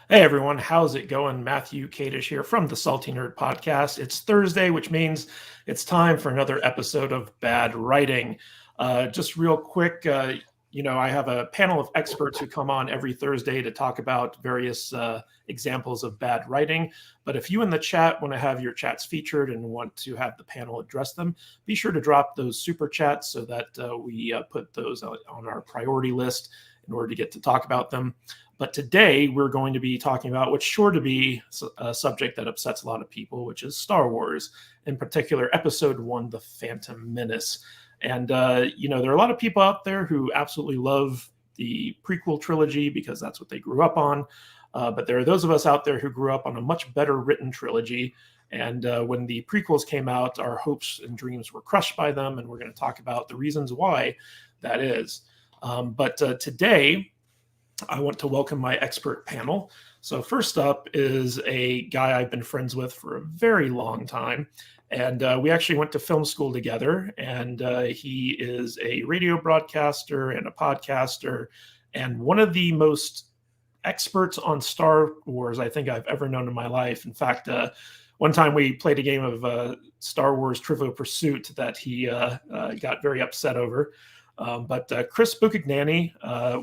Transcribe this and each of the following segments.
Hey everyone, how's it going? Matthew Kadish here from the Salty Nerd Podcast. It's Thursday, which means it's time for another episode of Bad Writing. Just real quick, I have a panel of experts who come on every Thursday to talk about various examples of bad writing. But if you in the chat want to have your chats featured and want to have the panel address them, be sure to drop those super chats so that we put those on our priority list in order to get to talk about them. But today we're going to be talking about what's sure to be a subject that upsets a lot of people, which is Star Wars, in particular, Episode 1, The Phantom Menace. And, there are a lot of people out there who absolutely love the prequel trilogy because that's what they grew up on. But there are those of us out there who grew up on a much better written trilogy. And when the prequels came out, our hopes and dreams were crushed by them. And we're going to talk about the reasons why that is. But today, I want to welcome my expert panel. So first up is a guy I've been friends with for a very long time. And we actually went to film school together. And he is a radio broadcaster and a podcaster and one of the most experts on Star Wars I think I've ever known in my life. In fact, one time we played a game of Star Wars Trivial Pursuit that he got very upset over. But Chris Bucagnani,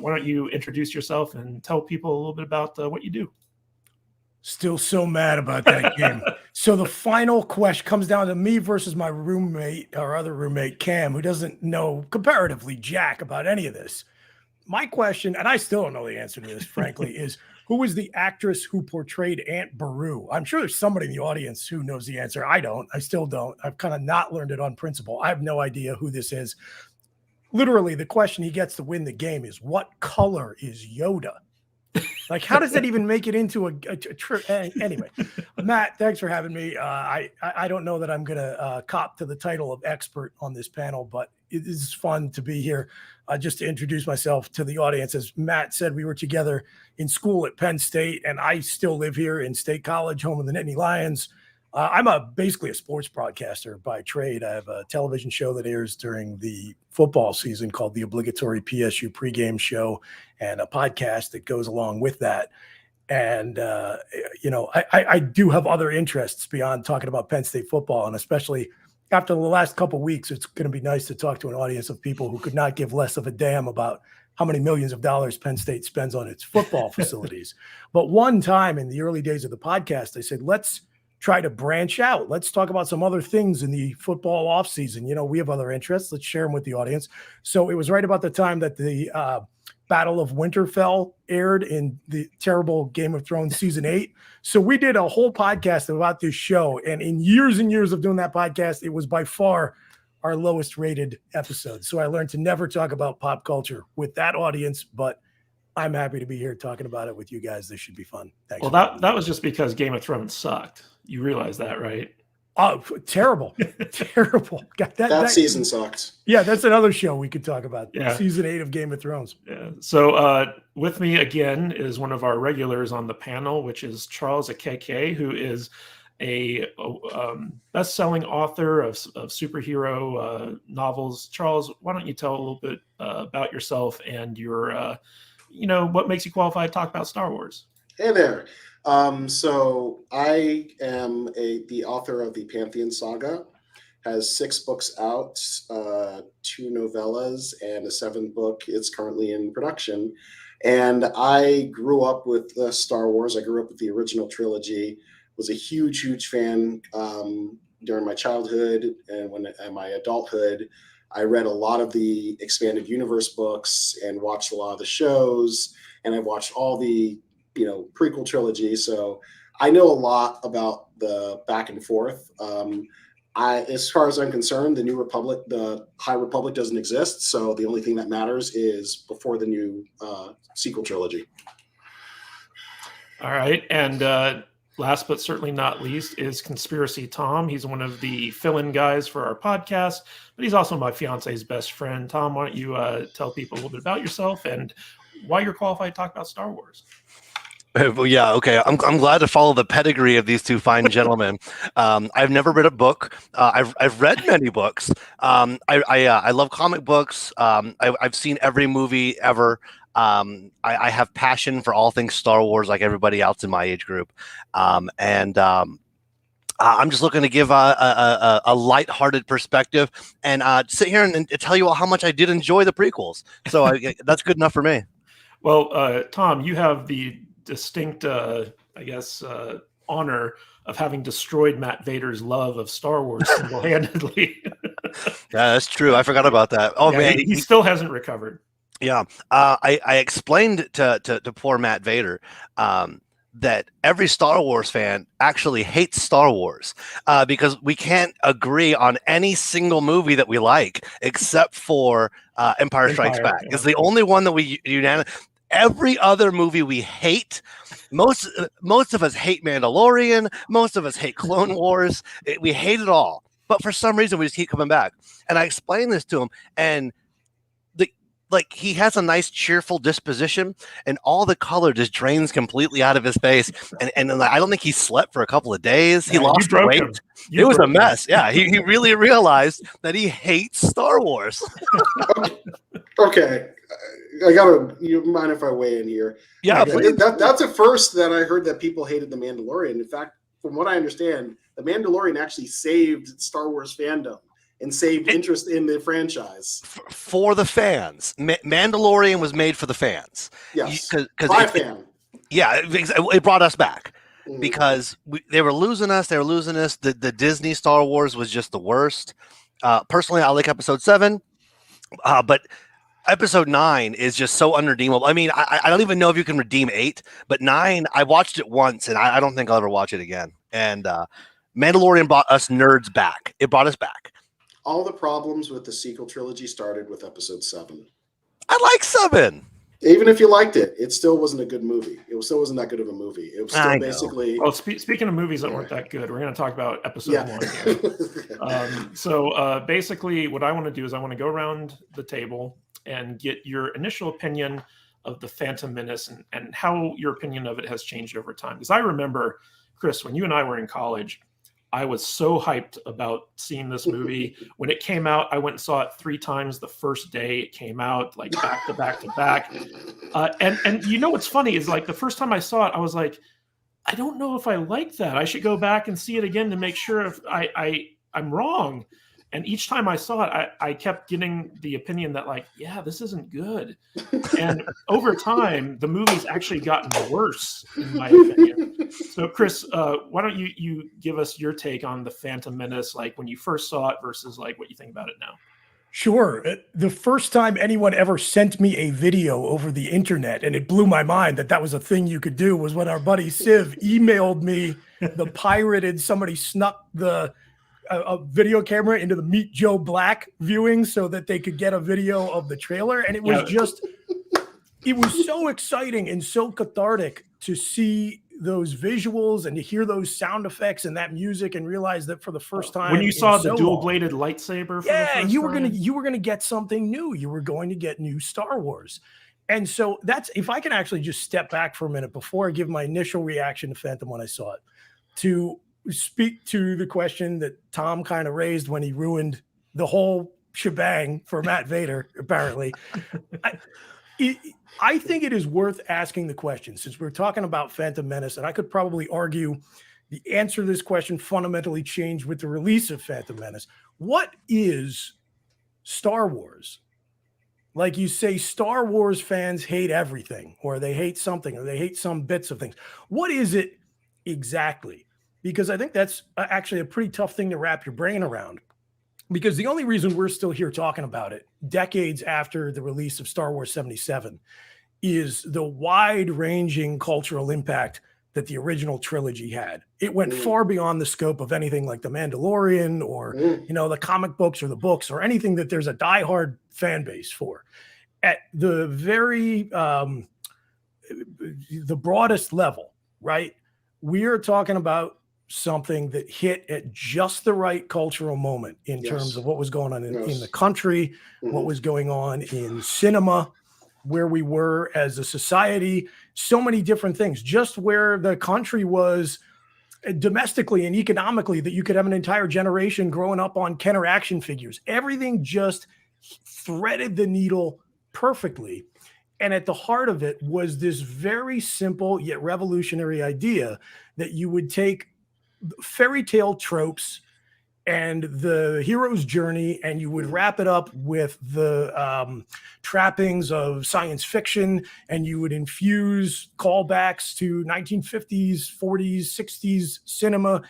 why don't you introduce yourself and tell people a little bit about what you do? Still so mad about that game. So the final question comes down to me versus my roommate, our other roommate, Cam, who doesn't know comparatively jack about any of this. My question, and I still don't know the answer to this, frankly, is who was the actress who portrayed Aunt Beru? I'm sure there's somebody in the audience who knows the answer. I don't. I still don't. I've kind of not learned it on principle. I have no idea who this is. Literally, the question he gets to win the game is, what color is Yoda? Like, how does that even make it into a trip? Anyway, Matt, thanks for having me. I don't know that I'm going to cop to the title of expert on this panel, but it is fun to be here. Just to introduce myself to the audience, as Matt said, we were together in school at Penn State, and I still live here in State College, home of the Nittany Lions. I'm basically a sports broadcaster by trade. I have a television show that airs during the football season called the obligatory PSU pregame show, and a podcast that goes along with that. And, I do have other interests beyond talking about Penn State football. And especially after the last couple of weeks, it's going to be nice to talk to an audience of people who could not give less of a damn about how many millions of dollars Penn State spends on its football facilities. But one time in the early days of the podcast, I said, let's try to branch out. Let's talk about some other things in the football offseason. We have other interests. Let's share them with the audience. So it was right about the time that the Battle of Winterfell aired in the terrible Game of Thrones season 8. So we did a whole podcast about this show. And in years and years of doing that podcast, it was by far our lowest rated episode. So I learned to never talk about pop culture with that audience, but I'm happy to be here talking about it with you guys. This should be fun. Thanks. Well, that was just because Game of Thrones sucked. You realize that, right? Oh, terrible. Terrible. That season sucked. Yeah, that's another show we could talk about. Yeah. Season 8 of Game of Thrones. Yeah. So with me again is one of our regulars on the panel, which is Charles Akeke, who is a best-selling author of superhero novels. Charles, why don't you tell a little bit about yourself and your what makes you qualified to talk about Star Wars? Hey there. So I am the author of the Pantheon Saga, has 6 books out, 2 novellas, and a 7th book. It's currently in production. And I grew up with Star Wars. I grew up with the original trilogy. Was a huge fan during my childhood and my adulthood. I read a lot of the expanded universe books and watched a lot of the shows, and I watched all the prequel trilogy. So I know a lot about the back and forth. As far as I'm concerned, the New Republic, the High Republic doesn't exist. So the only thing that matters is before the new sequel trilogy. All right. And last but certainly not least is Conspiracy Tom. He's one of the fill-in guys for our podcast, but he's also my fiance's best friend. Tom, why don't you tell people a little bit about yourself and why you're qualified to talk about Star Wars? Well, yeah, okay. I'm glad to follow the pedigree of these two fine gentlemen. I've never read a book. I've read many books. I love comic books. I've seen every movie ever. I have passion for all things Star Wars, like everybody else in my age group. I'm just looking to give a lighthearted perspective and sit here and tell you all how much I did enjoy the prequels. So that's good enough for me. Well, Tom, you have the distinct, honor of having destroyed Matt Vader's love of Star Wars single-handedly. Yeah, that's true. I forgot about that. Oh, yeah, man. He still hasn't recovered. Yeah. I explained to poor Matt Vader that every Star Wars fan actually hates Star Wars because we can't agree on any single movie that we like except for Empire Strikes Back. It's the only one that we unanimously. Every other movie we hate. Most of us hate Mandalorian. Most of us hate Clone Wars. We hate it all. But for some reason, we just keep coming back. And I explained this to him, and he has a nice, cheerful disposition, and all the color just drains completely out of his face. And I don't think he slept for a couple of days. He lost weight. It was a mess. Yeah, he really realized that he hates Star Wars. Okay. You mind if I weigh in here? Yeah, that's a first that I heard that people hated The Mandalorian. In fact, from what I understand, The Mandalorian actually saved Star Wars fandom and saved interest in the franchise. For the fans. Mandalorian was made for the fans. Yes, by fan. Yeah, it brought us back. Because they were losing us. The Disney Star Wars was just the worst. Personally, I like Episode 7. But Episode 9 is just so unredeemable. I mean, I don't even know if you can redeem 8, but 9, I watched it once, and I don't think I'll ever watch it again. And Mandalorian brought us nerds back. It brought us back. All the problems with the sequel trilogy started with Episode 7. I like 7. Even if you liked it, it still wasn't a good movie. It still wasn't that good of a movie. It was still basically... Well, speaking of movies that weren't that good, we're going to talk about Episode 1 here. So basically, what I want to do is I want to go around the table and get your initial opinion of the Phantom Menace and how your opinion of it has changed over time. Because I remember, Chris, when you and I were in college, I was so hyped about seeing this movie. When it came out, I went and saw it 3 times the first day it came out, like back to back to back. And you know what's funny is like the first time I saw it, I was like, I don't know if I like that. I should go back and see it again to make sure if I'm wrong. And each time I saw it, I kept getting the opinion that like, yeah, this isn't good. And over time, the movie's actually gotten worse, in my opinion. So, Chris, why don't you give us your take on the Phantom Menace, like when you first saw it versus like what you think about it now? Sure. The first time anyone ever sent me a video over the internet, and it blew my mind that was a thing you could do, was when our buddy Civ emailed me the pirated, somebody snuck a video camera into the Meet Joe Black viewing so that they could get a video of the trailer. And it was it was so exciting and so cathartic to see those visuals and to hear those sound effects and that music and realize that for the first time when you saw the dual-bladed lightsaber for the first you were gonna get something new. You were going to get new Star Wars. And so that's, if I can actually just step back for a minute before I give my initial reaction to Phantom when I saw it, to speak to the question that Tom kind of raised when he ruined the whole shebang for Matt Vader, apparently. I think it is worth asking the question, since we're talking about Phantom Menace, and I could probably argue the answer to this question fundamentally changed with the release of Phantom Menace. What is Star Wars? Like you say, Star Wars fans hate everything, or they hate something, or they hate some bits of things. What is it exactly? Because I think that's actually a pretty tough thing to wrap your brain around. Because the only reason we're still here talking about it, decades after the release of Star Wars 77, is the wide-ranging cultural impact that the original trilogy had. It went far beyond the scope of anything like The Mandalorian or the comic books or the books or anything that there's a diehard fan base for. At the very the broadest level, right? We are talking about something that hit at just the right cultural moment in terms of what was going on in the country, what was going on in cinema, where we were as a society, so many different things, just where the country was domestically and economically, that you could have an entire generation growing up on Kenner action figures. Everything just threaded the needle perfectly. And at the heart of it was this very simple yet revolutionary idea that you would take fairy tale tropes and the hero's journey, and you would wrap it up with the trappings of science fiction, and you would infuse callbacks to 1950s, 40s, 60s cinema,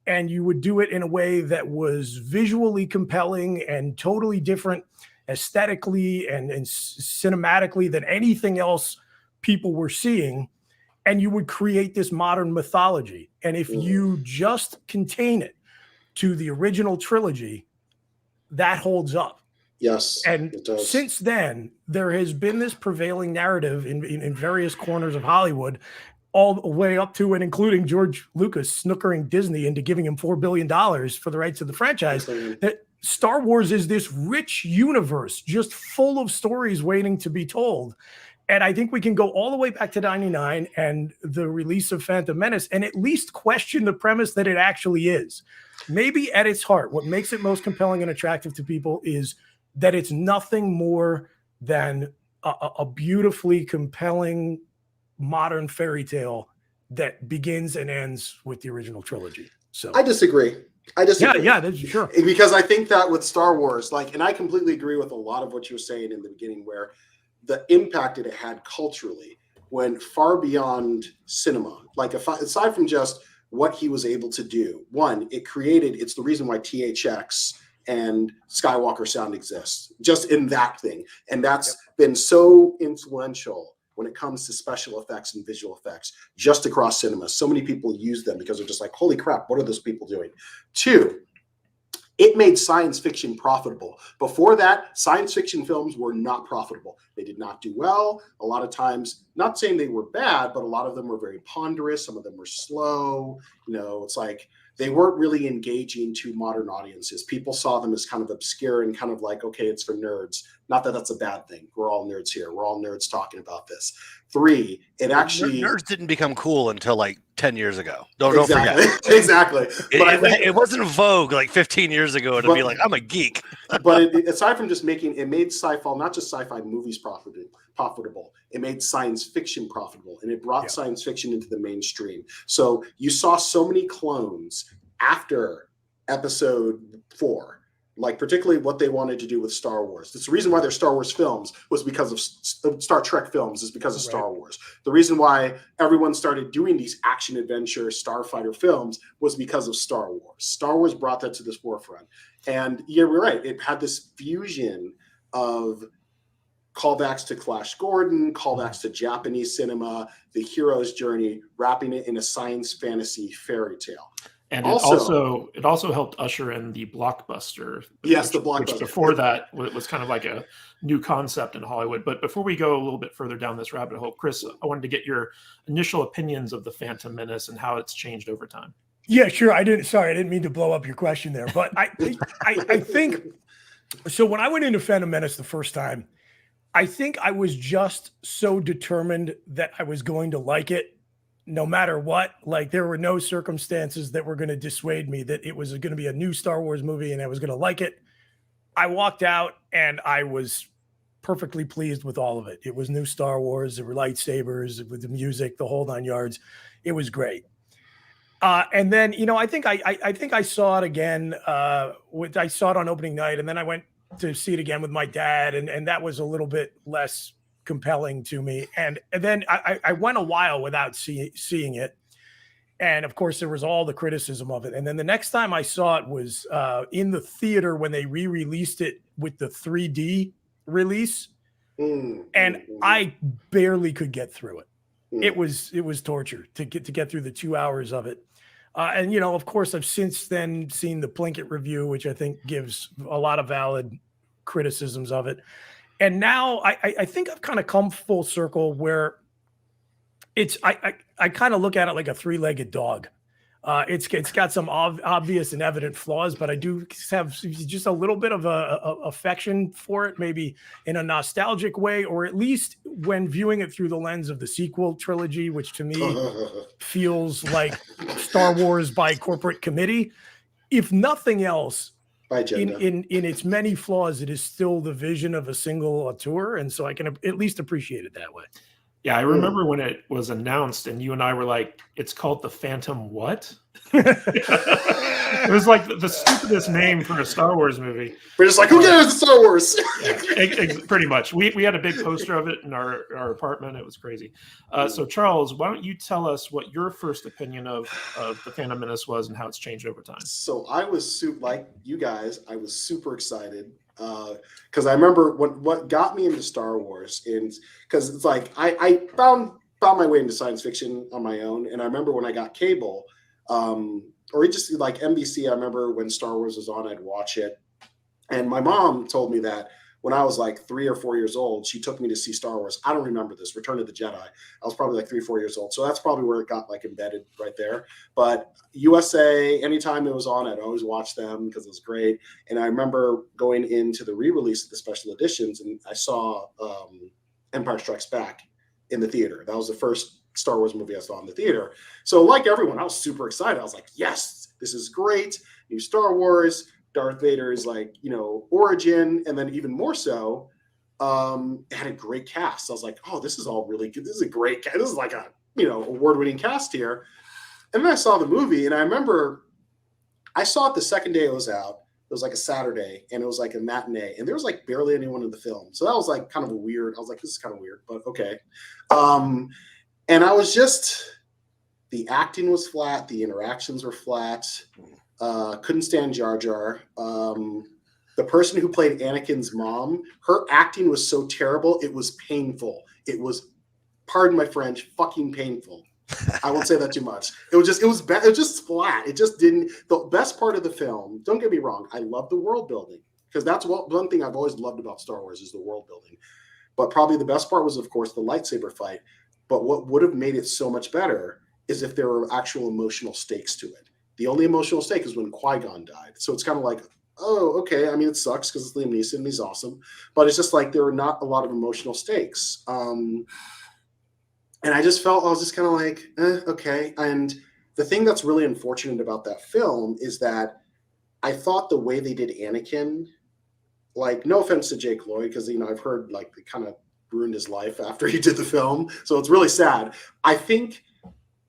and you would do it in a way that was visually compelling and totally different aesthetically and cinematically than anything else people were seeing. And you would create this modern mythology. And if you just contain it to the original trilogy, that holds up. Yes. And since then, there has been this prevailing narrative in various corners of Hollywood, all the way up to and including George Lucas snookering Disney into giving him $4 billion for the rights of the franchise, that Star Wars is this rich universe just full of stories waiting to be told. And I think we can go all the way back to 99 and the release of Phantom Menace and at least question the premise that it actually is. Maybe at its heart, what makes it most compelling and attractive to people is that it's nothing more than a beautifully compelling modern fairy tale that begins and ends with the original trilogy. So I disagree. Yeah, that's sure. Because I think that with Star Wars, and I completely agree with a lot of what you were saying in the beginning, where the impact that it had culturally went far beyond cinema. Aside from just what he was able to do, one, it's the reason why THX and Skywalker sound exists, just in that thing. And that's been so influential when it comes to special effects and visual effects, just across cinema. So many people use them because they're just like, holy crap, what are those people doing? Two, it made science fiction profitable. Before that, science fiction films were not profitable. They did not do well. A lot of times, not saying they were bad, but a lot of them were very ponderous. Some of them were slow. It's like they weren't really engaging to modern audiences. People saw them as kind of obscure and kind of like, okay, it's for nerds. Not that that's a bad thing. We're all nerds here. We're all nerds talking about this. Three, it actually... Nerds didn't become cool until 10 years ago. Don't forget. Exactly. But it wasn't Vogue 15 years ago to be like, I'm a geek. But aside from just it made sci-fi, not just sci-fi movies profitable. It made science fiction profitable, and it brought science fiction into the mainstream. So you saw so many clones after episode 4, particularly what they wanted to do with Star Wars. It's the reason why there's Star Wars films was because of Star Trek films is because of Star Wars. The reason why everyone started doing these action adventure starfighter films was because of Star Wars. Star Wars brought that to the forefront. And yeah, we're right. It had this fusion of callbacks to Flash Gordon, callbacks to Japanese cinema, the hero's journey, wrapping it in a science fantasy fairy tale. And it also helped usher in the blockbuster. Yes, the blockbuster. Which before that was kind of like a new concept in Hollywood. But before we go a little bit further down this rabbit hole, Chris, I wanted to get your initial opinions of the Phantom Menace and how it's changed over time. Yeah, sure. I didn't mean to blow up your question there, but I think so. When I went into Phantom Menace the first time, I think I was just so determined that I was going to like it no matter what. There were no circumstances that were going to dissuade me that it was going to be a new Star Wars movie and I was going to like it. I walked out and I was perfectly pleased with all of it. It was new Star Wars. There were lightsabers with the music, the whole 9 yards. It was great. And then, I think I saw it again. I saw it on opening night, and then I went to see it again with my dad, and that was a little bit less compelling to me. And then I went a while without seeing it. And of course, there was all the criticism of it. And then the next time I saw it was in the theater when they re-released it with the 3D release. And I barely could get through it. It was torture to get through the 2 hours of it. And, of course, I've since then seen the Plinkett review, which I think gives a lot of valid criticisms of it. And now I think I've kind of come full circle where I kind of look at it like a three-legged dog. It's got some obvious and evident flaws, but I do have just a little bit of a affection for it, maybe in a nostalgic way, or at least when viewing it through the lens of the sequel trilogy, which to me feels like Star Wars by corporate committee. If nothing else, in its many flaws, it is still the vision of a single auteur, and so I can at least appreciate it that way. Yeah, I remember when it was announced and you and I were like, it's called the Phantom what? It was like the stupidest name for a Star Wars movie. We're just like, who cares, Star Wars? Yeah, pretty much. We had a big poster of it in our apartment. It was crazy. So Charles, why don't you tell us what your first opinion of the Phantom Menace was and how it's changed over time? So I was like you guys, I was super excited. Because I remember what got me into Star Wars, because it's like I found my way into science fiction on my own, and I remember when I got cable, or just like NBC. I remember when Star Wars was on, I'd watch it, and my mom told me that when I was like 3 or 4 years old, she took me to see Star Wars. I don't remember this, Return of the Jedi. I was probably like 3 or 4 years old. So that's probably where it got like embedded right there. But USA, anytime it was on, I'd always watch them because it was great. And I remember going into the re-release of the special editions, and I saw Empire Strikes Back in the theater. That was the first Star Wars movie I saw in the theater. So like everyone, I was super excited. I was like, yes, this is great. New Star Wars. Darth Vader's like, origin, and then even more so, it had a great cast. I was like, oh, this is all really good. This is a great cast. This is like a, award-winning cast here. And then I saw the movie, and I remember I saw it the second day it was out. It was like a Saturday, and it was like a matinee, and there was like barely anyone in the film. So that was like kind of I was like, this is kind of weird, but okay. And I was the acting was flat. The interactions were flat. Couldn't stand Jar Jar. The person who played Anakin's mom, her acting was so terrible, it was painful. It was, pardon my French, fucking painful. I won't say that too much. It was just flat. It just didn't. The best part of the film, don't get me wrong, I love the world building, because that's one thing I've always loved about Star Wars is the world building. But probably the best part was, of course, the lightsaber fight. But what would have made it so much better is if there were actual emotional stakes to it. The only emotional stake is when Qui-Gon died. So it's kind of like, oh, okay. I mean, it sucks because it's Liam Neeson and he's awesome. But it's just like there were not a lot of emotional stakes. And I just felt, I was just kind of like, okay. And the thing that's really unfortunate about that film is that I thought the way they did Anakin, like, no offense to Jake Lloyd, because, I've heard like they kind of ruined his life after he did the film. So it's really sad. I think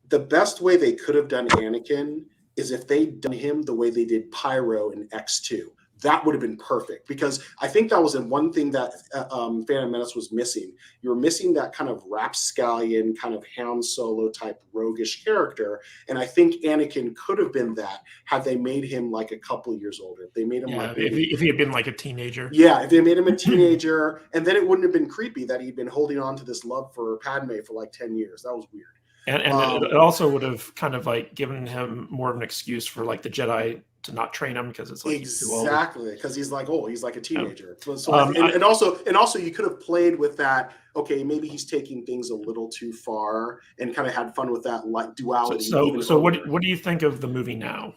the best way they could have done Anakin is if they'd done him the way they did Pyro in X2. That would have been perfect, because I think that was one thing that Phantom Menace was missing. You were missing that kind of rapscallion, kind of Han Solo type roguish character, and I think Anakin could have been that had they made him like a couple years older. If they made him if he had been like a teenager. Yeah, if they made him a teenager, and then it wouldn't have been creepy that he'd been holding on to this love for Padme for like 10 years. That was weird. And it also would have kind of like given him more of an excuse for like the Jedi to not train him, because it's like exactly, because he's like a teenager. Yeah. So and also you could have played with that. Okay, maybe he's taking things a little too far and kind of had fun with that like duality. So what do you think of the movie now?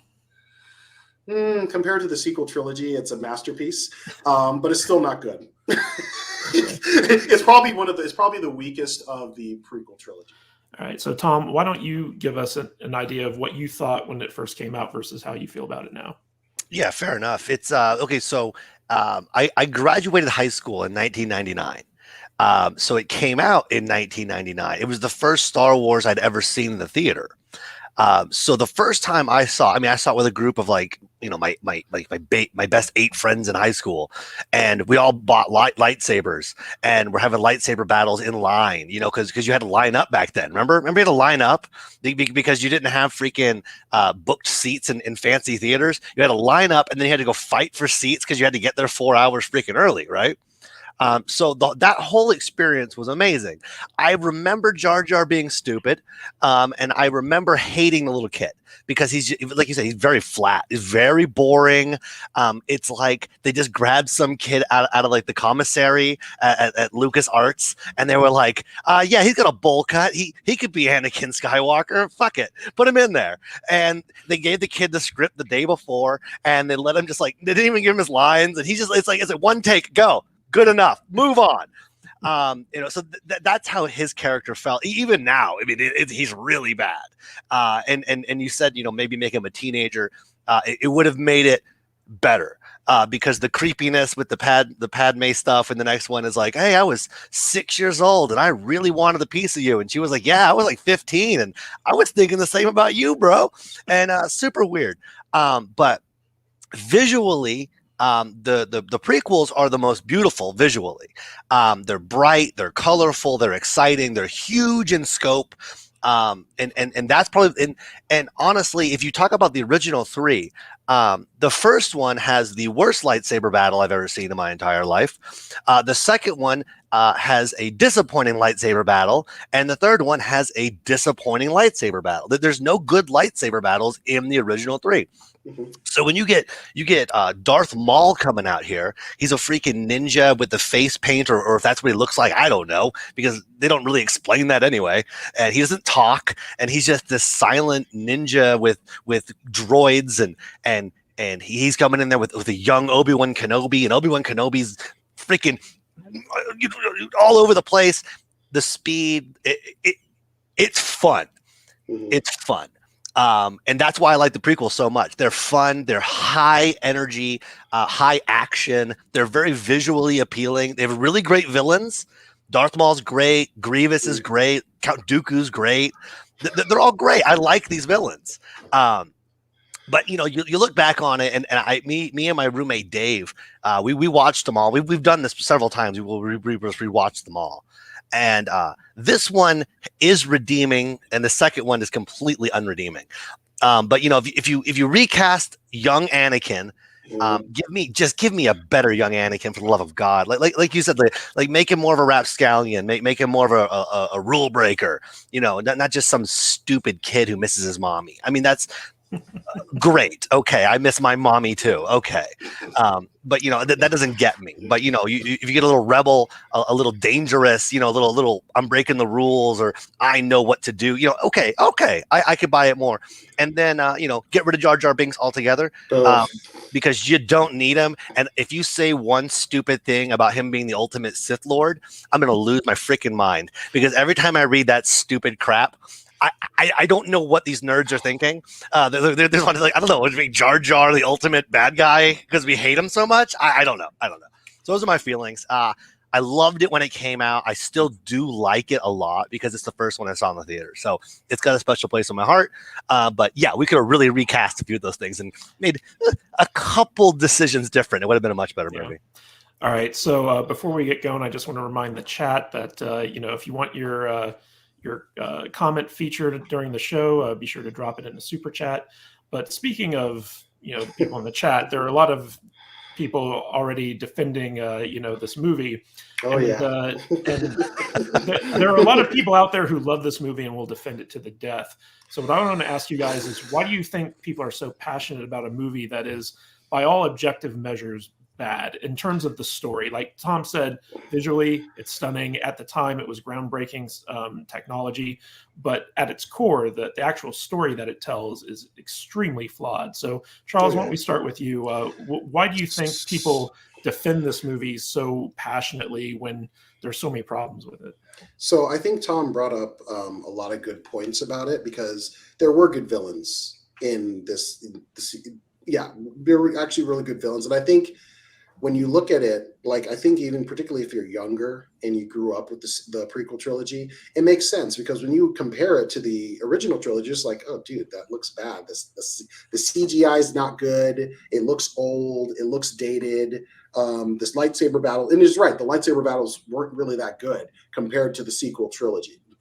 Compared to the sequel trilogy, it's a masterpiece, but it's still not good. It's probably the weakest of the prequel trilogy. All right. So, Tom, why don't you give us an idea of what you thought when it first came out versus how you feel about it now? Yeah, fair enough. It's okay. So I graduated high school in 1999. So it came out in 1999. It was the first Star Wars I'd ever seen in the theater. So the first time I saw it with a group of like, my best 8 friends in high school, and we all bought lightsabers, and we're having lightsaber battles in line, because you had to line up back then. Remember you had to line up because you didn't have freaking booked seats in fancy theaters. You had to line up, and then you had to go fight for seats because you had to get there 4 hours freaking early, right? So that whole experience was amazing. I remember Jar Jar being stupid, and I remember hating the little kid because he's, like you said, he's very flat. He's very boring. It's like they just grabbed some kid out of like the commissary at Lucas Arts, and they were like, yeah, he's got a bowl cut. He could be Anakin Skywalker. Fuck it, put him in there. And they gave the kid the script the day before, and they let him just they didn't even give him his lines, and it's like one take, go. Good enough. Move on. So that's how his character felt. Even now, I mean, he's really bad. And you said, maybe make him a teenager. It would have made it better because the creepiness with the Padme stuff, and the next one is like, hey, I was 6 years old and I really wanted a piece of you, and she was like, yeah, I was like 15 and I was thinking the same about you, bro. And super weird. But visually, the prequels are the most beautiful visually. They're bright, they're colorful, they're exciting, they're huge in scope. And that's probably, and honestly, if you talk about the original 3, the first one has the worst lightsaber battle I've ever seen in my entire life. The second one has a disappointing lightsaber battle, and the third one has a disappointing lightsaber battle. There's no good lightsaber battles in the original 3. Mm-hmm. So when you get Darth Maul coming out here, he's a freaking ninja with the face paint, or if that's what he looks like, I don't know, because they don't really explain that anyway. And he doesn't talk, and he's just this silent ninja with droids, and he's coming in there with a young Obi-Wan Kenobi, and Obi-Wan Kenobi's freaking all over the place. The speed, it's fun. Mm-hmm. It's fun. And that's why I like the prequels so much. They're fun. They're high energy, high action. They're very visually appealing. They have really great villains. Darth Maul's great. Grievous is great. Count Dooku's great. They're all great. I like these villains. But you look back on it, and me and my roommate Dave, we watched them all. We've done this several times. We will rewatch them all. And this one is redeeming, and the second one is completely unredeeming. But if you recast young Anakin, give me a better young Anakin, for the love of God. Like you said, like make him more of a rapscallion, make him more of a rule breaker. Not just some stupid kid who misses his mommy. I mean, that's great. Okay, I miss my mommy too. Okay, but that doesn't get me. But if you get a little rebel, a little dangerous, a little I'm breaking the rules, or I know what to do. Okay, I could buy it more. And then get rid of Jar Jar Binks altogether, because you don't need him. And if you say one stupid thing about him being the ultimate Sith Lord, I'm gonna lose my freaking mind, because every time I read that stupid crap, I don't know what these nerds are thinking. There's one like, I don't know, would it be Jar Jar the ultimate bad guy because we hate him so much? I don't know. So those are my feelings. I loved it when it came out. I still do like it a lot because it's the first one I saw in the theater. So it's got a special place in my heart. But yeah, we could have really recast a few of those things and made a couple decisions different. It would have been a much better movie. All right. So before we get going, I just want to remind the chat that, if you want your comment featured during the show, be sure to drop it in the super chat. But speaking of the people in the chat, there are a lot of people already defending this movie. Oh, and, yeah. And there are a lot of people out there who love this movie and will defend it to the death. So what I want to ask you guys is, why do you think people are so passionate about a movie that is, by all objective measures, bad in terms of the story? Like Tom said, visually it's stunning. At the time it was groundbreaking technology, but at its core, the actual story that it tells is extremely flawed. So Charles, why don't we start with you? Why do you think people defend this movie so passionately when there's so many problems with it? So I think Tom brought up a lot of good points about it, because there were good villains in this. Yeah, there were actually really good villains, and I think when you look at it, like I think even particularly if you're younger and you grew up with the prequel trilogy, it makes sense because when you compare it to the original trilogy, it's like, oh, dude, that looks bad. The CGI is not good. It looks old. It looks dated. This lightsaber battle, and he's right, the lightsaber battles weren't really that good compared to the sequel trilogy, the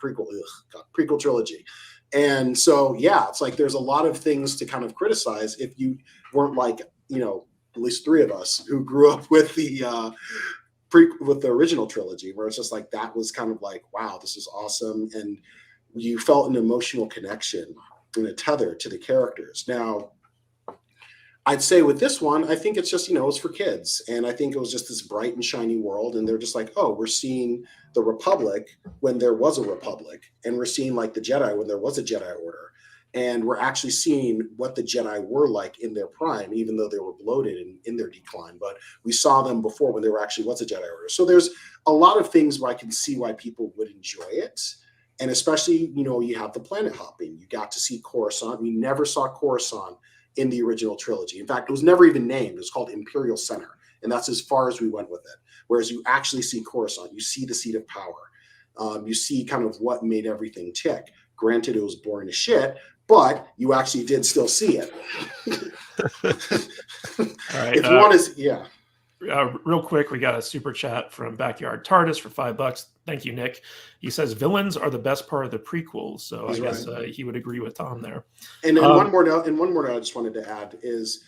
prequel trilogy. And so, yeah, it's like there's a lot of things to kind of criticize if you weren't like, at least three of us who grew up with the original trilogy, where it's just like that was kind of like, wow, this is awesome, and you felt an emotional connection and a tether to the characters. Now, I'd say with this one, I think it's just, it's for kids. And I think it was just this bright and shiny world. And they're just like, oh, we're seeing the Republic when there was a Republic. And we're seeing like the Jedi when there was a Jedi Order. And we're actually seeing what the Jedi were like in their prime, even though they were bloated and in their decline. But we saw them before when there actually was a Jedi Order. So there's a lot of things where I can see why people would enjoy it. And especially, you have the planet hopping. You got to see Coruscant. We never saw Coruscant in the original trilogy. In fact, it was never even named. It was called Imperial Center. And that's as far as we went with it. Whereas you actually see Coruscant. You see the seat of power. You see kind of what made everything tick. Granted, it was boring as shit, but you actually did still see it. All right. If you want to, yeah. Real quick, we got a super chat from Backyard TARDIS for $5. Thank you, Nick. He says villains are the best part of the prequels, so I guess he would agree with Tom there. And then one more note I just wanted to add is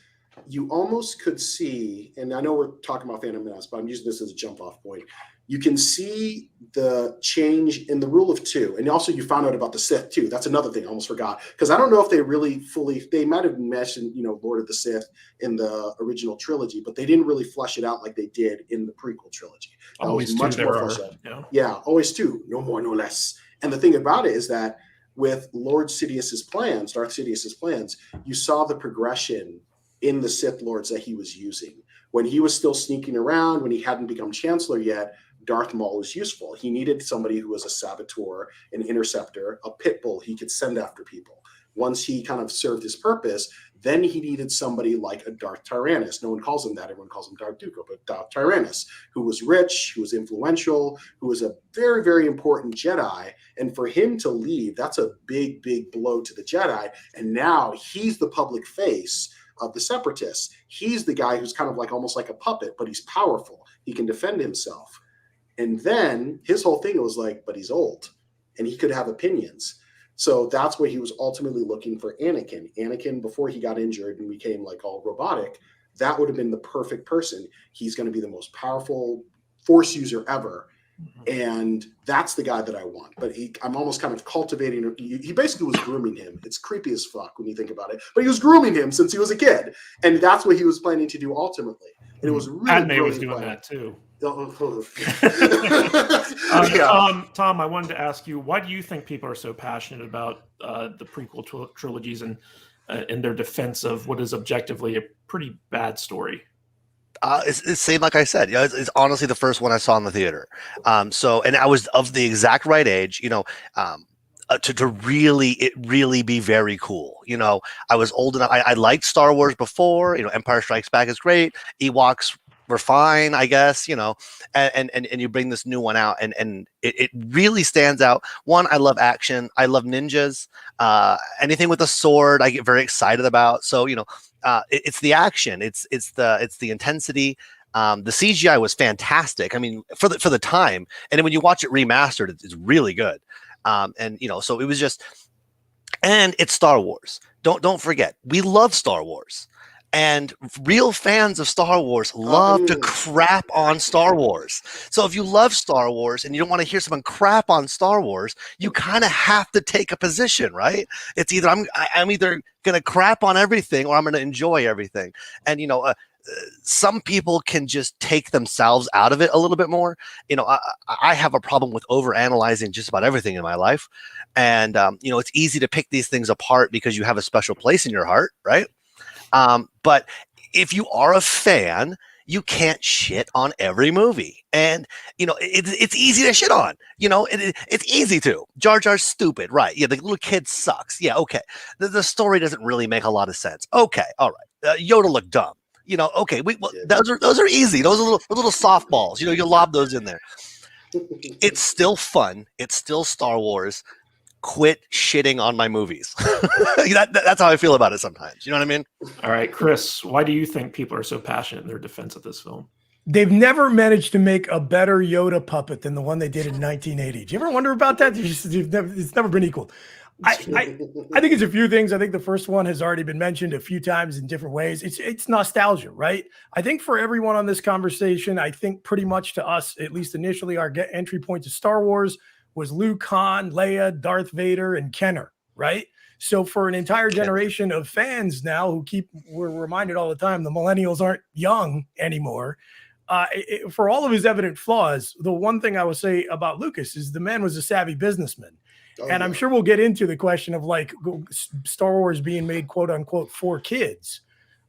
you almost could see, and I know we're talking about Phantom Menace, but I'm using this as a jump off point. You can see the change in the rule of two. And also you found out about the Sith too. That's another thing I almost forgot. Because I don't know if they really they might have mentioned, Lord of the Sith in the original trilogy, but they didn't really flesh it out like they did in the prequel trilogy. That always was much more fleshed out. Yeah, always two. No more, no less. And the thing about it is that with Lord Sidious's plans, Darth Sidious's plans, you saw the progression in the Sith Lords that he was using. When he was still sneaking around, when he hadn't become Chancellor yet, Darth Maul was useful. He needed somebody who was a saboteur, an interceptor, a pit bull he could send after people. Once he kind of served his purpose, then he needed somebody like a Darth Tyrannus. No one calls him that. Everyone calls him Darth Dooku, but Darth Tyrannus, who was rich, who was influential, who was a very, very important Jedi. And for him to leave, that's a big, big blow to the Jedi. And now he's the public face of the Separatists. He's the guy who's kind of like almost like a puppet, but he's powerful. He can defend himself. And then his whole thing was like, but he's old and he could have opinions. So that's what he was ultimately looking for Anakin. Anakin, before he got injured and became like all robotic, that would have been the perfect person. He's going to be the most powerful force user ever. And that's the guy that I want. But I'm almost kind of cultivating. He basically was grooming him. It's creepy as fuck when you think about it. But he was grooming him since he was a kid. And that's what he was planning to do ultimately. And it was really Padme was doing that too. Tom, I wanted to ask you, why do you think people are so passionate about the prequel trilogies and in their defense of what is objectively a pretty bad story? It's same like I said. It's honestly the first one I saw in the theater. And I was of the exact right age, to really be very cool. I was old enough. I liked Star Wars before. Empire Strikes Back is great. Ewoks were fine, I guess. And you bring this new one out, and it really stands out. One, I love action. I love ninjas. Anything with a sword, I get very excited about. So it's the action. It's the intensity. The CGI was fantastic. I mean, for the time, and then when you watch it remastered, it's really good. So it was just, and it's Star Wars. Don't forget, we love Star Wars, and real fans of Star Wars love to crap on Star Wars. So if you love Star Wars and you don't want to hear someone crap on Star Wars, you kind of have to take a position, right? It's either I'm either going to crap on everything or I'm going to enjoy everything. And some people can just take themselves out of it a little bit more. I have a problem with overanalyzing just about everything in my life. And, it's easy to pick these things apart because you have a special place in your heart, right? But if you are a fan, you can't shit on every movie. And, it's easy to shit on. It's easy to. Jar Jar's stupid, right? Yeah, the little kid sucks. Yeah, okay. The story doesn't really make a lot of sense. Okay, all right. Yoda looked dumb. Okay, those are easy. Those are little softballs. You lob those in there. It's still fun. It's still Star Wars. Quit shitting on my movies. That's how I feel about it sometimes. You know what I mean? All right, Chris, why do you think people are so passionate in their defense of this film? They've never managed to make a better Yoda puppet than the one they did in 1980. Do you ever wonder about that? It's never been equaled. I think it's a few things. I think the first one has already been mentioned a few times in different ways. It's nostalgia, right? I think for everyone on this conversation, I think pretty much to us, at least initially, our entry point to Star Wars was Luke, Han, Leia, Darth Vader, and Kenner, right? So for an entire generation of fans now who we're reminded all the time, the millennials aren't young anymore. For all of his evident flaws, the one thing I will say about Lucas is the man was a savvy businessman. And I'm sure we'll get into the question of like Star Wars being made, quote unquote, for kids.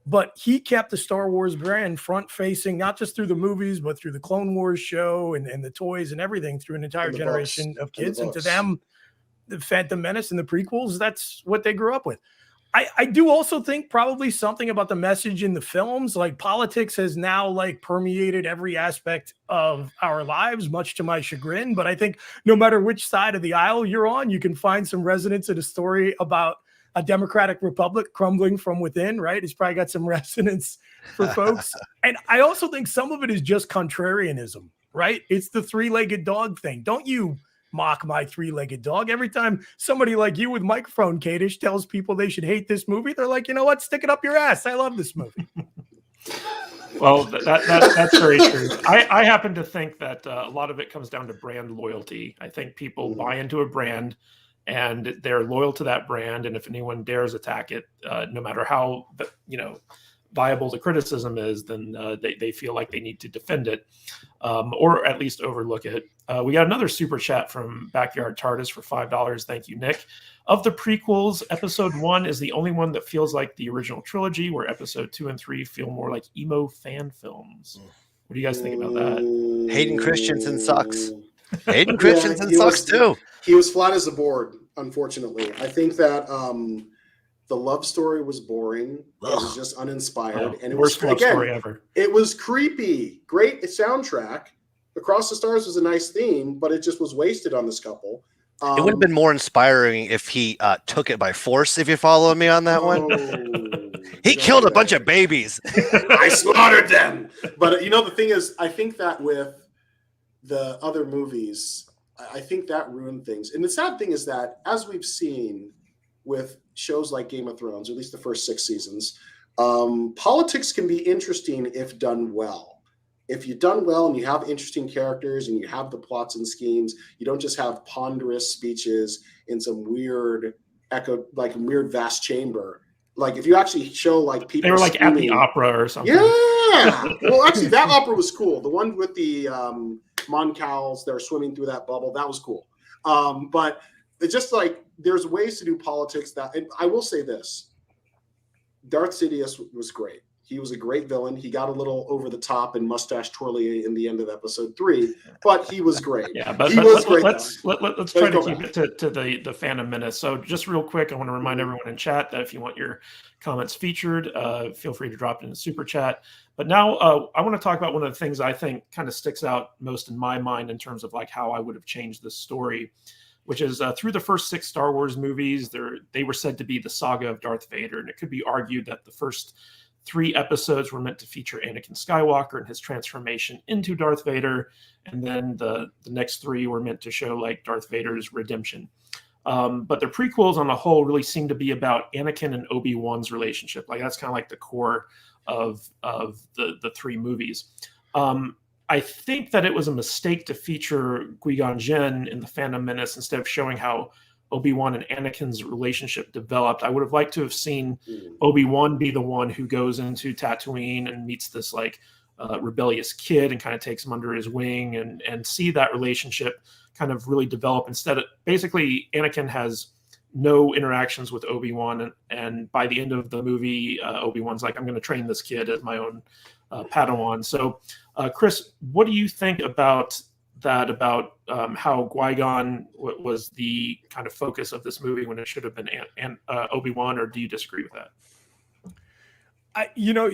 But he kept the Star Wars brand front facing, not just through the movies, but through the Clone Wars show and the toys and everything through an entire generation of kids. And to them, the Phantom Menace and the prequels, that's what they grew up with. I do also think probably something about the message in the films, like politics has now like permeated every aspect of our lives, much to my chagrin. But I think no matter which side of the aisle you're on, you can find some resonance in a story about a democratic republic crumbling from within, right? It's probably got some resonance for folks. And I also think some of it is just contrarianism, right? It's the three-legged dog thing. Don't you mock my three-legged dog. Every time somebody like you with microphone Kadish tells people they should hate this movie, they're like, you know what? Stick it up your ass. I love this movie. Well, that's very true. I happen to think that a lot of it comes down to brand loyalty. I think people buy into a brand and they're loyal to that brand. And if anyone dares attack it, no matter how, viable the criticism is, then they feel like they need to defend it or at least overlook it. We got another super chat from Backyard TARDIS for $5. Thank you, Nick. Of the prequels, episode 1 is the only one that feels like the original trilogy, where episode 2 and 3 feel more like emo fan films. What do you guys think about that? Hayden Christensen sucks. Hayden Christensen sucks too. He was flat as a board, unfortunately. I think that the love story was boring. It was just uninspired. And it was, worst love story ever. It was creepy. Great soundtrack. Across the Stars was a nice theme, but it just was wasted on this couple. It would have been more inspiring if he took it by force, if you follow me on that one. He killed a bunch of babies. I slaughtered them. But, the thing is, I think that with the other movies, I think that ruined things. And the sad thing is that, as we've seen with shows like Game of Thrones, or at least the first 6 seasons, politics can be interesting if done well. If you've done well and you have interesting characters and you have the plots and schemes, you don't just have ponderous speeches in some weird vast chamber. Like if you actually show like people, they were like screaming, at the opera or something. Yeah. Well, actually, that opera was cool. The one with the Moncals that are swimming through that bubble, that was cool. But it's just like there's ways to do politics that, and I will say this: Darth Sidious was great. He was a great villain. He got a little over the top and mustache twirly in the end of episode 3, but he was great. Yeah, but let's try to keep it to the Phantom Menace. So just real quick, I want to remind everyone in chat that if you want your comments featured, feel free to drop it in the super chat. But now I want to talk about one of the things I think kind of sticks out most in my mind in terms of like how I would have changed this story, which is through the first 6 Star Wars movies, they were said to be the saga of Darth Vader. And it could be argued that the first 3 episodes were meant to feature Anakin Skywalker and his transformation into Darth Vader. And then the next 3 were meant to show like Darth Vader's redemption. But the prequels on the whole really seem to be about Anakin and Obi-Wan's relationship. Like that's kind of like the core of the 3 movies. I think that it was a mistake to feature Qui-Gon Jinn in the Phantom Menace instead of showing how Obi-Wan and Anakin's relationship developed. I would have liked to have seen Obi-Wan be the one who goes into Tatooine and meets this like rebellious kid and kind of takes him under his wing and see that relationship kind of really develop. Instead, basically Anakin has no interactions with Obi-Wan, and by the end of the movie, Obi-Wan's like, I'm going to train this kid as my own Padawan. So, Chris, what do you think about that, about how Qui-Gon was the kind of focus of this movie when it should have been Obi-Wan, or do you disagree with that?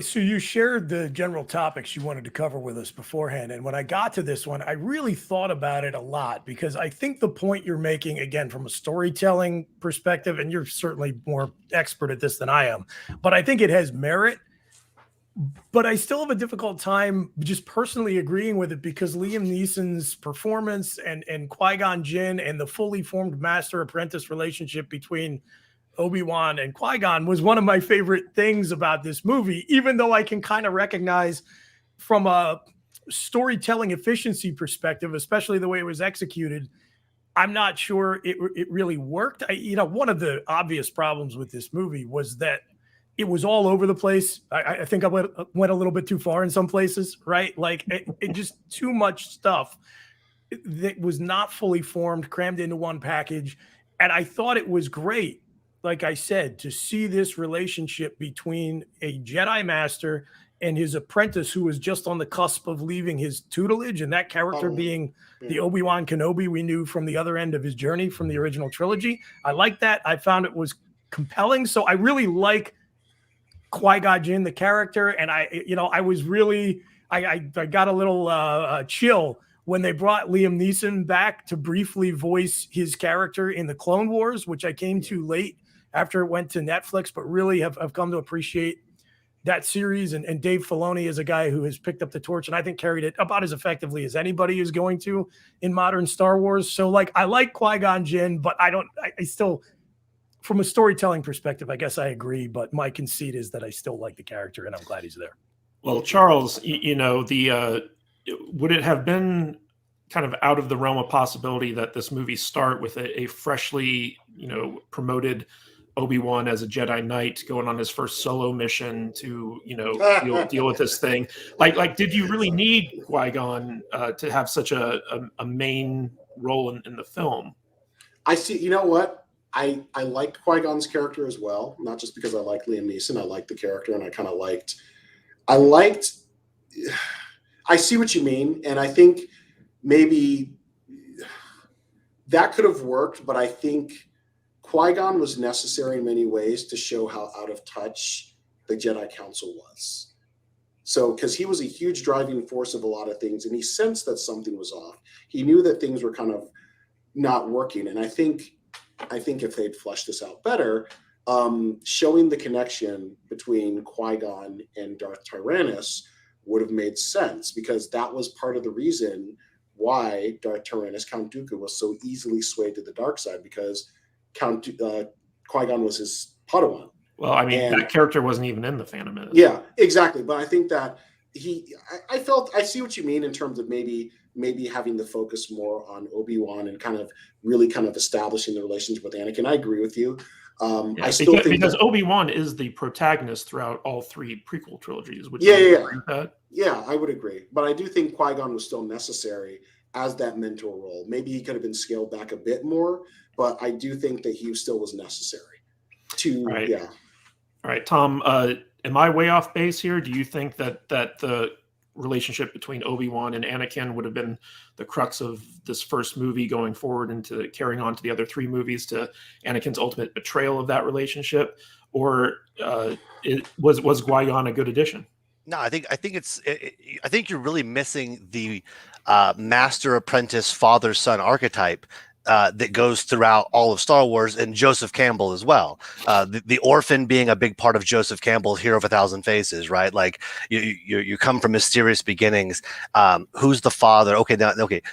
So you shared the general topics you wanted to cover with us beforehand. And when I got to this one, I really thought about it a lot because I think the point you're making, again, from a storytelling perspective, and you're certainly more expert at this than I am, but I think it has merit. But I still have a difficult time just personally agreeing with it because Liam Neeson's performance and Qui-Gon Jinn and the fully formed master-apprentice relationship between Obi-Wan and Qui-Gon was one of my favorite things about this movie, even though I can kind of recognize from a storytelling efficiency perspective, especially the way it was executed, I'm not sure it really worked. One of the obvious problems with this movie was that it was all over the place. I think I went a little bit too far in some places, right? Like it just too much stuff that was not fully formed, crammed into one package. And I thought it was great, like I said, to see this relationship between a Jedi Master and his apprentice who was just on the cusp of leaving his tutelage, and that character being the Obi-Wan Kenobi we knew from the other end of his journey from the original trilogy. I like that. I found it was compelling. So I really like Qui-Gon Jinn, the character, and I was really, I got a little chill when they brought Liam Neeson back to briefly voice his character in the Clone Wars, which I came to late after it went to Netflix, but really have come to appreciate that series. And Dave Filoni is a guy who has picked up the torch and I think carried it about as effectively as anybody is going to in modern Star Wars. So like, I like Qui-Gon Jinn, but I still, from a storytelling perspective, I guess I agree, but my conceit is that I still like the character and I'm glad he's there. Well, Charles, would it have been kind of out of the realm of possibility that this movie start with a freshly, promoted Obi-Wan as a Jedi Knight going on his first solo mission to, deal with this thing? Like, did you really need Qui-Gon to have such a main role in the film? I see. You know what? I liked Qui-Gon's character as well, not just because I like Liam Neeson. I liked the character, and I see what you mean, and I think maybe that could have worked, but I think Qui-Gon was necessary in many ways to show how out of touch the Jedi Council was. So, because he was a huge driving force of a lot of things, and he sensed that something was off. He knew that things were kind of not working, and I think if they'd fleshed this out better, showing the connection between Qui-Gon and Darth Tyrannus would have made sense, because that was part of the reason why Darth Tyrannus, Count Dooku, was so easily swayed to the dark side, because Qui-Gon was his Padawan. Well, I mean, that character wasn't even in the Phantom Menace. Yeah, exactly. But I think that I see what you mean in terms of maybe having the focus more on Obi-Wan and kind of establishing the relationship with Anakin. I agree with you. I still think because Obi-Wan is the protagonist throughout all three prequel trilogies. Yeah, I would agree. But I do think Qui-Gon was still necessary as that mentor role. Maybe he could have been scaled back a bit more, but I do think that he still was necessary. All right, Tom, am I way off base here? Do you think that the relationship between Obi-Wan and Anakin would have been the crux of this first movie going forward into carrying on to the other three movies, to Anakin's ultimate betrayal of that relationship? Or was Qui-Gon a good addition? No, I think you're really missing the master apprentice father son archetype that goes throughout all of Star Wars, and Joseph Campbell as well. The orphan being a big part of Joseph Campbell's Hero of a Thousand Faces, right? Like you come from mysterious beginnings. Who's the father?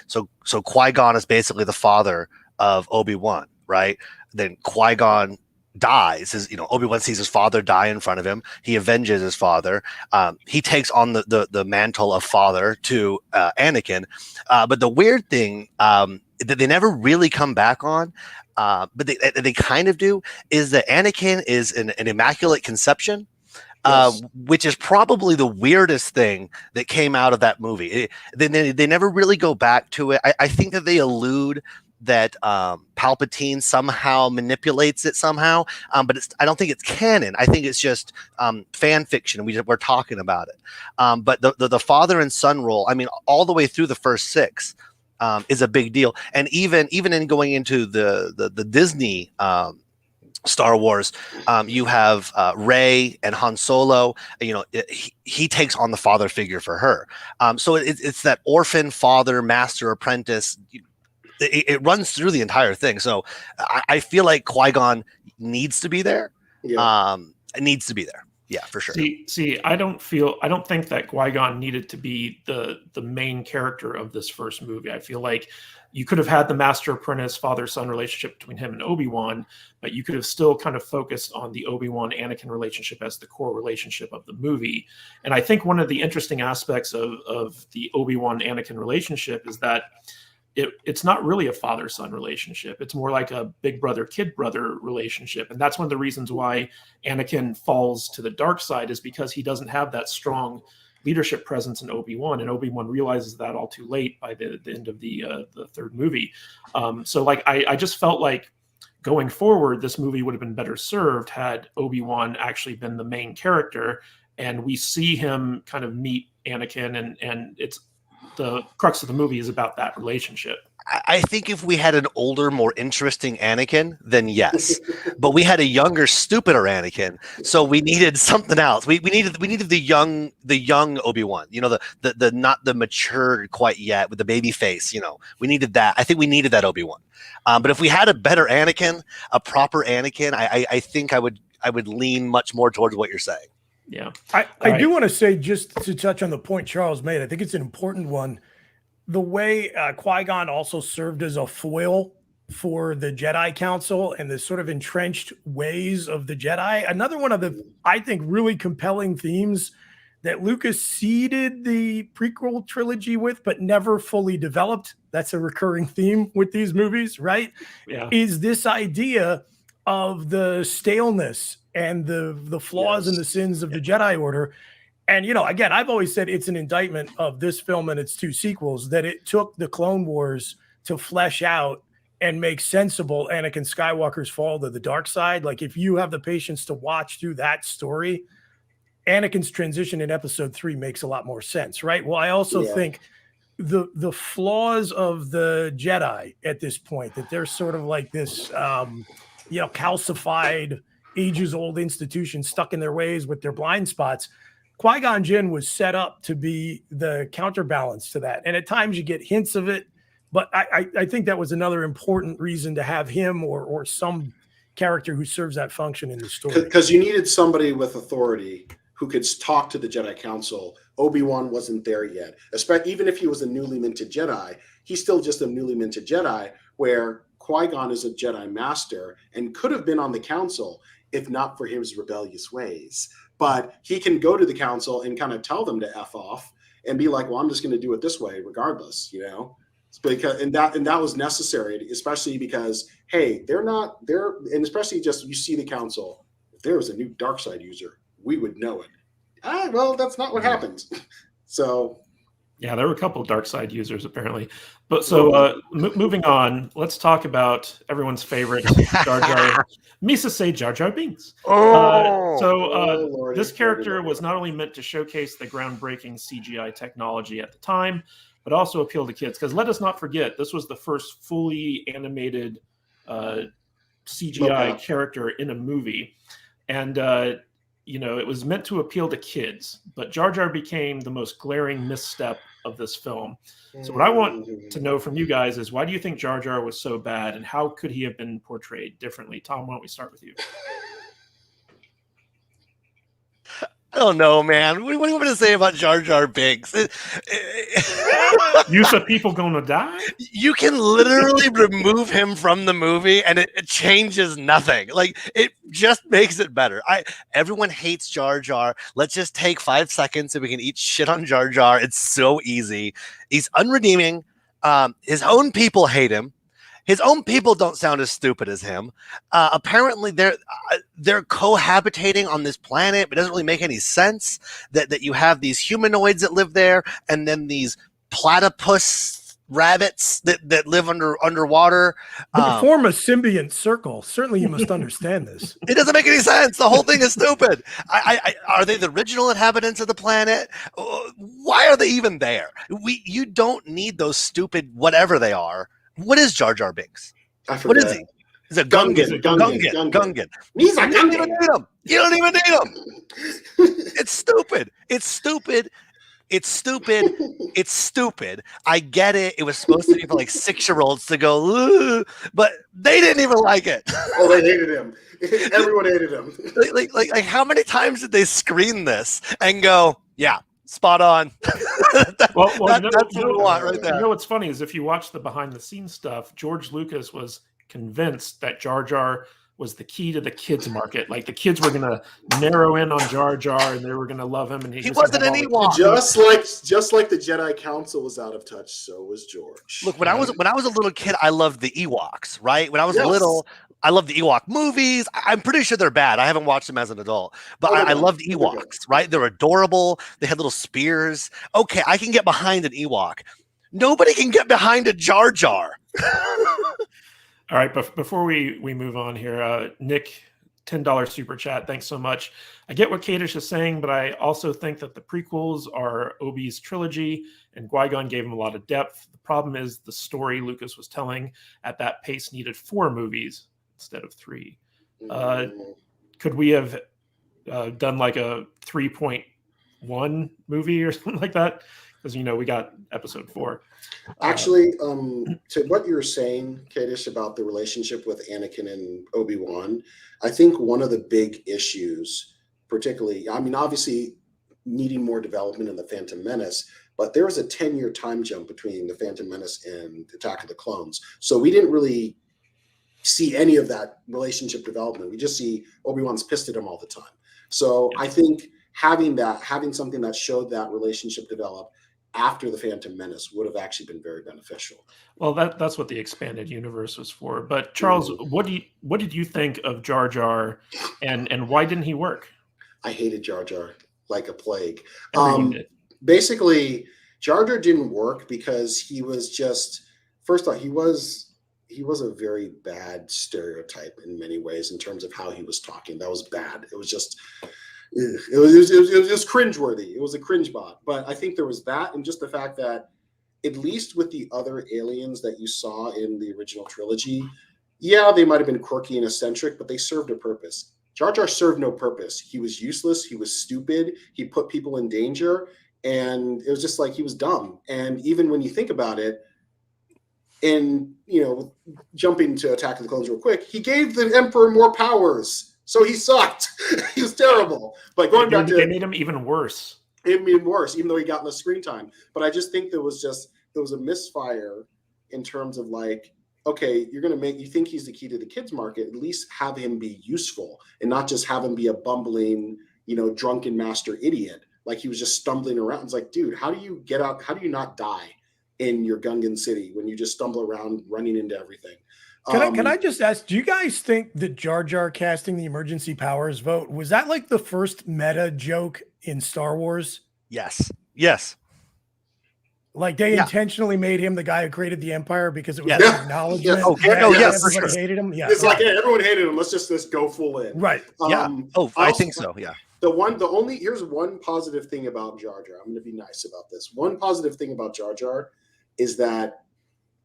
So Qui-Gon is basically the father of Obi-Wan, right? Then Qui-Gon dies. Obi-Wan sees his father die in front of him. He avenges his father. He takes on the mantle of father to Anakin. But the weird thing that they never really come back on, but they kind of do, is that Anakin is an immaculate conception. Yes. Which is probably the weirdest thing that came out of that movie. They never really go back to it. I think that they allude that Palpatine somehow manipulates it somehow, but I don't think it's canon. I think it's just fan fiction. We're talking about it. But the father and son role, I mean, all the way through the first six, is a big deal. And even in going into the Disney Star Wars, you have Rey and Han Solo. You know, he takes on the father figure for her. So it's that orphan father, master, apprentice. It runs through the entire thing. So I feel like Qui-Gon needs to be there. Yeah. It needs to be there. Yeah, for sure. See, I don't think that Qui-Gon needed to be the main character of this first movie. I feel like you could have had the master apprentice father-son relationship between him and Obi-Wan, but you could have still kind of focused on the Obi-Wan Anakin relationship as the core relationship of the movie. And I think one of the interesting aspects of the Obi-Wan Anakin relationship is that it's not really a father-son relationship. It's more like a big brother, kid brother relationship. And that's one of the reasons why Anakin falls to the dark side, is because he doesn't have that strong leadership presence in Obi-Wan, and Obi-Wan realizes that all too late by the end of the third movie. So like, I just felt like going forward, this movie would have been better served had Obi-Wan actually been the main character, and we see him kind of meet Anakin, and it's the crux of the movie is about that relationship. I think if we had an older, more interesting Anakin, then yes. But we had a younger, stupider Anakin, so we needed something else. We needed the young Obi-Wan. You know, the not the mature quite yet with the baby face. You know, we needed that. I think we needed that Obi-Wan. But if we had a better Anakin, a proper Anakin, I think I would lean much more towards what you're saying. Yeah, I do want to say, just to touch on the point Charles made, I think it's an important one. The way Qui-Gon also served as a foil for the Jedi Council and the sort of entrenched ways of the Jedi. Another one of the, I think, really compelling themes that Lucas seeded the prequel trilogy with, but never fully developed. That's a recurring theme with these movies, right? Yeah. Is this idea of the staleness and the flaws and the sins of the Jedi Order. And, you know, again, I've always said it's an indictment of this film and its two sequels that it took the Clone Wars to flesh out and make sensible Anakin Skywalker's fall to the dark side. Like, if you have the patience to watch through that story, Anakin's transition in episode 3 makes a lot more sense, right? Well, I also think the flaws of the Jedi at this point, that they're sort of like this, calcified, ages-old institution stuck in their ways with their blind spots. Qui-Gon Jinn was set up to be the counterbalance to that. And at times you get hints of it, but I think that was another important reason to have him or some character who serves that function in the story. Because you needed somebody with authority who could talk to the Jedi Council. Obi-Wan wasn't there yet. Even if he was a newly minted Jedi, he's still just a newly minted Jedi, where Qui-Gon is a Jedi master and could have been on the council if not for his rebellious ways. But he can go to the council and kind of tell them to F off and be like, well, I'm just going to do it this way regardless, you know? And that was necessary, especially because, hey, and especially just, you see the council, if there was a new dark side user, we would know it. Well, that's not what happened. So yeah, there were a couple of dark side users apparently. But so moving on, let's talk about everyone's favorite Jar Jar. Misa say Jar Jar Binks. This character was not only meant to showcase the groundbreaking CGI technology at the time, but also appeal to kids. Because let us not forget, this was the first fully animated CGI character in a movie. And it was meant to appeal to kids, but Jar Jar became the most glaring misstep of this film. So what I want to know from you guys is, why do you think Jar Jar was so bad, and how could he have been portrayed differently? Tom, why don't we start with you? I don't know, man. What do you want me to say about Jar Jar Binks? You said people gonna die? You can literally remove him from the movie and it changes nothing. Like, it just makes it better. Everyone hates Jar Jar. Let's just take 5 seconds and we can eat shit on Jar Jar. It's so easy. He's unredeeming. His own people hate him. His own people don't sound as stupid as him. Apparently, they're cohabitating on this planet. It doesn't really make any sense that you have these humanoids that live there, and then these platypus rabbits that live underwater. They form a symbiont circle. Certainly, you must understand this. It doesn't make any sense. The whole thing is stupid. Are they the original inhabitants of the planet? Why are they even there? You don't need those stupid whatever they are. What is Jar Jar Binks? I forget. What is he? Is it Gungan. Gungan. He's a You don't even Gungan. need him. You don't even need him. It's stupid. It's stupid. It's stupid. It's stupid. I get it. It was supposed to be for like 6-year-olds to go, "Ugh," but they didn't even like it. Oh, they hated him. Everyone hated him. like how many times did they screen this and go, yeah, spot on? That's what we want right there. You know what's funny is if you watch the behind the scenes stuff, George Lucas was convinced that Jar Jar was the key to the kids market. Like the kids were going to narrow in on Jar Jar and they were going to love him. And he wasn't an Ewok. Just like the Jedi Council was out of touch, so was George. Look, when I was a little kid, I loved the Ewoks. Right? When I was little, I loved the Ewok movies. I'm pretty sure they're bad. I haven't watched them as an adult, but I loved Ewoks. Right? They're adorable. They had little spears. Okay, I can get behind an Ewok. Nobody can get behind a Jar Jar. All right, but before we move on here, Nick, $10 super chat. Thanks so much. I get what Kadish is saying, but I also think that the prequels are Obi's trilogy, and Qui-Gon gave him a lot of depth. The problem is the story Lucas was telling at that pace needed 4 movies instead of 3. Could we have done like a 3.1 movie or something like that? Because, we got episode 4. Actually, to what you were saying, Kadish, about the relationship with Anakin and Obi-Wan, I think one of the big issues, particularly, obviously needing more development in the Phantom Menace, but there was a 10-year time jump between the Phantom Menace and Attack of the Clones. So we didn't really see any of that relationship development. We just see Obi-Wan's pissed at him all the time. So I think having something that showed that relationship develop after the Phantom Menace would have actually been very beneficial. Well, that's what the expanded universe was for. But Charles, what did you think of Jar Jar, and why didn't he work? I hated Jar Jar like a plague. Basically, Jar Jar didn't work because he was just, first off, he was a very bad stereotype in many ways in terms of how he was talking. That was bad. It was just. It was cringeworthy. It was a cringe bot. But I think there was that, and just the fact that, at least with the other aliens that you saw in the original trilogy, they might have been quirky and eccentric, but they served a purpose. Jar Jar served no purpose. He was useless. He was stupid. He put people in danger, and it was just like he was dumb. And even when you think about it, and jumping to Attack of the Clones real quick, he gave the Emperor more powers. So he sucked. He was terrible. But going back to, they made him even worse. It made him worse, even though he got less screen time. But I just think there was a misfire in terms of like, okay, you think he's the key to the kids market, at least have him be useful and not just have him be a bumbling, drunken master idiot. Like he was just stumbling around. It's like, dude, how do you get out? How do you not die in your Gungan city when you just stumble around running into everything? Can I just ask, do you guys think that Jar Jar casting the emergency powers vote, was that like the first meta joke in Star Wars? Yes. Like they intentionally made him the guy who created the Empire because it was Yes. an acknowledgement. Yes. Everybody hated him. Yeah. It's like, hey, everyone hated him. Let's go full in. Right. I think so. Yeah. Here's one positive thing about Jar Jar. I'm going to be nice about this. One positive thing about Jar Jar is that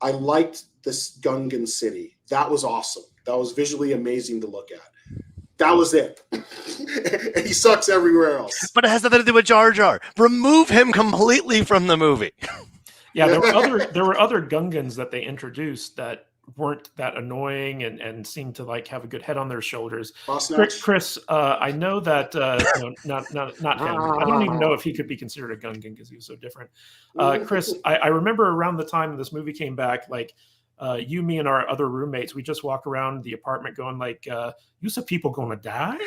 I liked this Gungan city. That was awesome. That was visually amazing to look at. That was it. And he sucks everywhere else. But it has nothing to do with Jar Jar. Remove him completely from the movie. Yeah, there were other Gungans that they introduced that weren't that annoying and seemed to like have a good head on their shoulders. Chris, I know that not him. I don't even know if he could be considered a Gungan because he was so different. Chris, I remember around the time this movie came back, like you, me, and our other roommates, we just walk around the apartment going like, "You said people going to die?"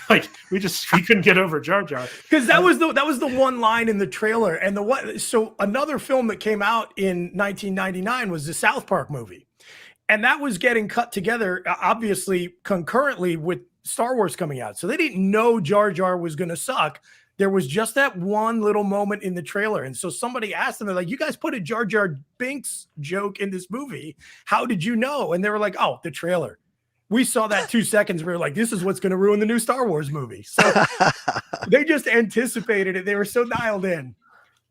Like we couldn't get over Jar Jar because that was the one line in the trailer. And so another film that came out in 1999 was the South Park movie, and that was getting cut together obviously concurrently with Star Wars coming out. So they didn't know Jar Jar was going to suck. There was just that one little moment in the trailer. And so somebody asked them, they're like, "You guys put a Jar Jar Binks joke in this movie. How did you know?" And they were like, "Oh, the trailer. We saw that 2 seconds. We were like, this is what's going to ruin the new Star Wars movie." So they just anticipated it. They were so dialed in.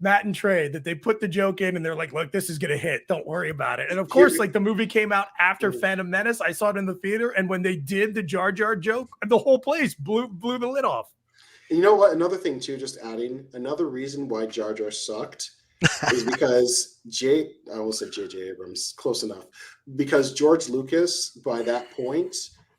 Matt and Trey, that they put the joke in and they're like, look, this is going to hit. Don't worry about it. And of course, like the movie came out after Phantom Menace. I saw it in the theater. And when they did the Jar Jar joke, the whole place blew the lid off. And you know what? Another thing too, just adding, another reason why Jar Jar sucked is because I almost said J.J. Abrams, close enough. Because George Lucas, by that point,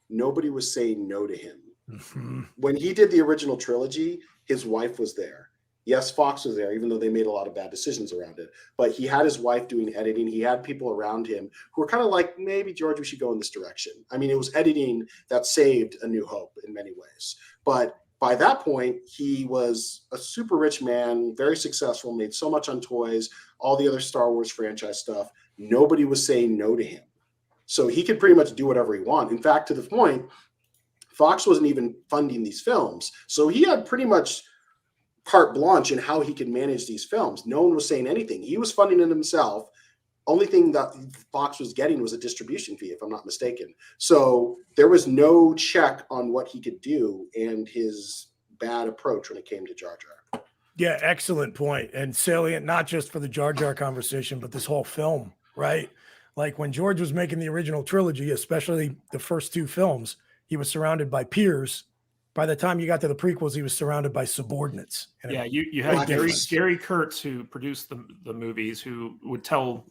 nobody was saying no to him. Mm-hmm. When he did the original trilogy, his wife was there. Yes, Fox was there, even though they made a lot of bad decisions around it. But he had his wife doing editing. He had people around him who were kind of like, maybe, George, we should go in this direction. I mean, it was editing that saved A New Hope in many ways. But by that point, he was a super rich man, very successful, made so much on toys, all the other Star Wars franchise stuff. Nobody was saying no to him. So he could pretty much do whatever he wanted. In fact, to the point, Fox wasn't even funding these films. So he had pretty much carte blanche in how he could manage these films. No one was saying anything. He was funding it himself. Only thing that Fox was getting was a distribution fee, if I'm not mistaken. So there was no check on what he could do and his bad approach when it came to Jar Jar. Yeah, excellent point. And salient, not just for the Jar Jar conversation, but this whole film, right? Like when George was making the original trilogy, especially the first two films, he was surrounded by peers. By the time you got to the prequels, he was surrounded by subordinates. Yeah, you had Gary Kurtz, who produced the movies, who would tell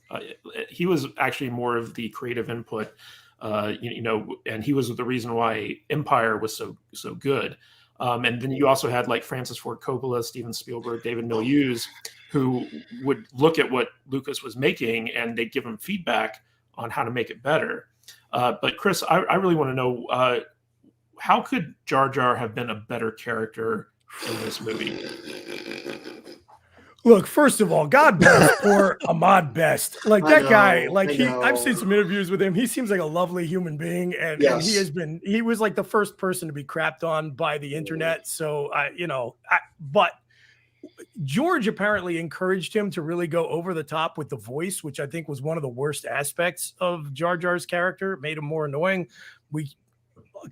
he was actually more of the creative input, and he was the reason why Empire was so good. And then you also had like Francis Ford Coppola, Steven Spielberg, David Milius, who would look at what Lucas was making and they'd give him feedback on how to make it better. But Chris, I really want to know, how could Jar Jar have been a better character in this movie? Look, first of all, God bless poor Ahmad Best. Like that guy, like I've seen some interviews with him. He seems like a lovely human being, and he was like the first person to be crapped on by the internet. So but George apparently encouraged him to really go over the top with the voice, which I think was one of the worst aspects of Jar Jar's character. It made him more annoying. We